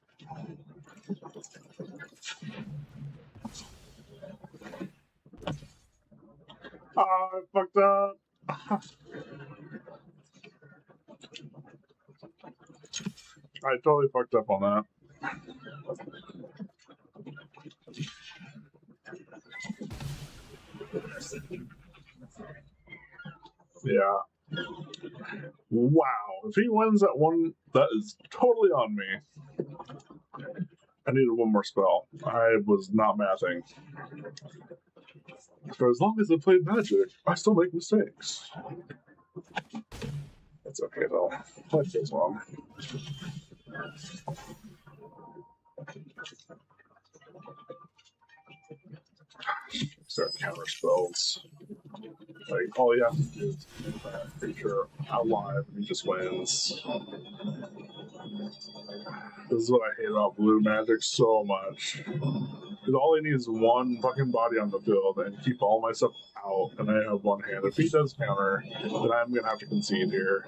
I fucked up. I totally fucked up on that. Yeah. Wow. If he wins that one, that is totally on me. I needed one more spell. I was not mathing. For as long as I played Magic, I still make mistakes. It's okay though. Life goes on. Start counter spells. Like, all you have to do is make that creature alive and he just wins. This is what I hate about blue Magic so much. Because all he needs is one fucking body on the field and keep all my stuff out, and I have one hand. If he does counter, then I'm gonna have to concede here.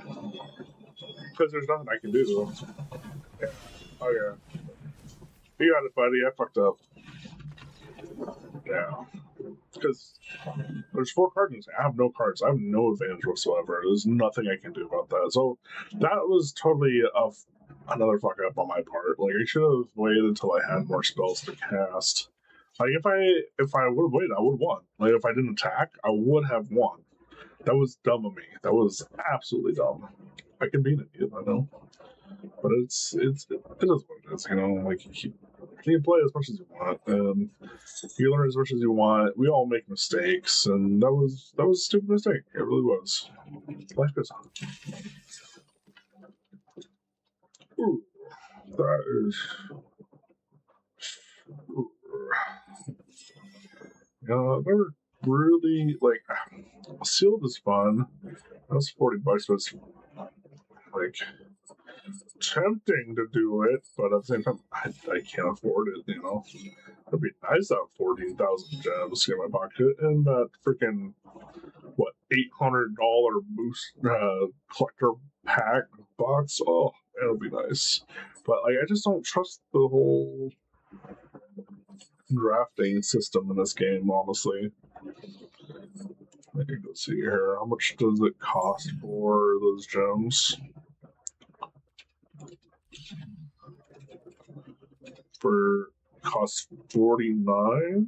Because there's nothing I can do. Yeah. Oh yeah. You got it, buddy. I fucked up. Yeah. Because there's 4 cards in this. I have no cards. I have no advantage whatsoever. There's nothing I can do about that. So that was totally another fuck up on my part. Like, I should have waited until I had more spells to cast. Like, if I would have waited, I would have won. Like, if I didn't attack, I would have won. That was dumb of me. That was absolutely dumb. I can beat it, I know. But it is what it is, you know. Like, you can play as much as you want, and you learn as much as you want. We all make mistakes, and that was a stupid mistake. It really was. Life goes on. Ooh, that is. Ooh. I've never really like sealed is fun. That's $40, but it's like tempting to do it, but at the same time, I can't afford it. You know, it'd be nice to have 14,000 gems in my pocket and that freaking $800 boost collector pack box. Oh, it'll be nice, but like I just don't trust the whole drafting system in this game, honestly. I can go see here. How much does it cost for those gems? Cost 49.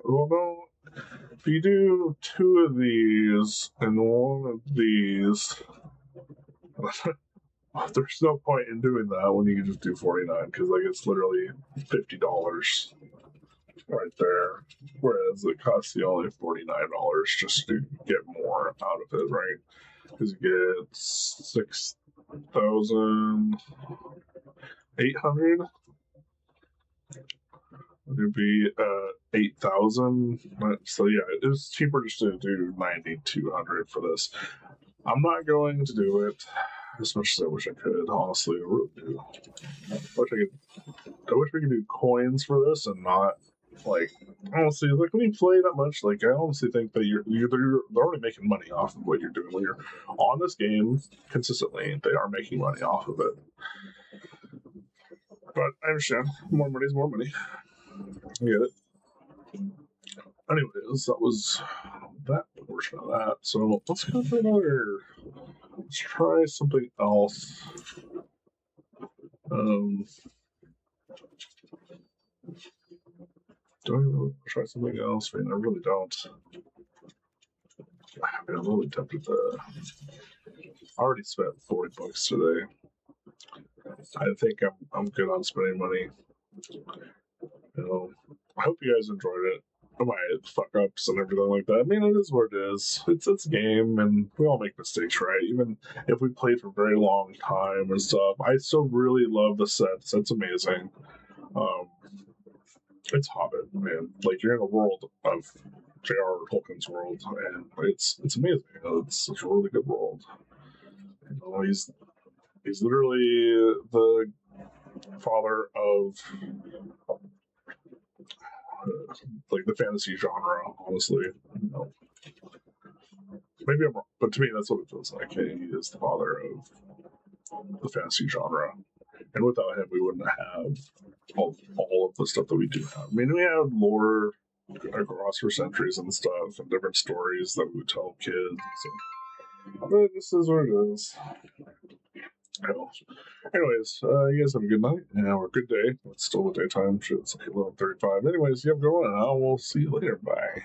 Well, no. If you do 2 of these and 1 of these, there's no point in doing that when you can just do 49 because like it's literally $50 right there. Whereas it costs you only $49 just to get more out of it, right? Because you get 6,800. It'd be 8,000. So yeah, it's cheaper just to do 9,200 for this. I'm not going to do it as much as I wish I could. Honestly, I really do. I wish we could do coins for this and not like honestly. Like when you play that much, like I honestly think that they're already making money off of what you're doing when you're on this game consistently. They are making money off of it. But I understand. More money is more money. I get it. Anyways, that was that portion of that. So let's go for another. Let's try something else. Do I really try something else? I mean, I really don't. I mean, I'm really tempted to. I already spent $40 today. I think I'm good on spending money. I hope you guys enjoyed it. I might fuck ups and everything like that. I mean, it is what it is. It's a game, and we all make mistakes, right? Even if we played for a very long time and stuff, I still really love the set. The set's amazing. It's Hobbit, man. Like, you're in a world of J.R. Tolkien's world, and it's amazing. It's a really good world. He's literally the father of like the fantasy genre, honestly. Maybe I'm wrong, but to me that's what it feels like. He is the father of the fantasy genre, and without him we wouldn't have all of the stuff that we do have. I mean, we have lore across for centuries and stuff, and different stories that we would tell kids. So, but this is what it is. Anyways, you guys have a good night or a good day. It's still the daytime. Shit, it's like 11:35. Anyways, you have a good one, and I will see you later. Bye.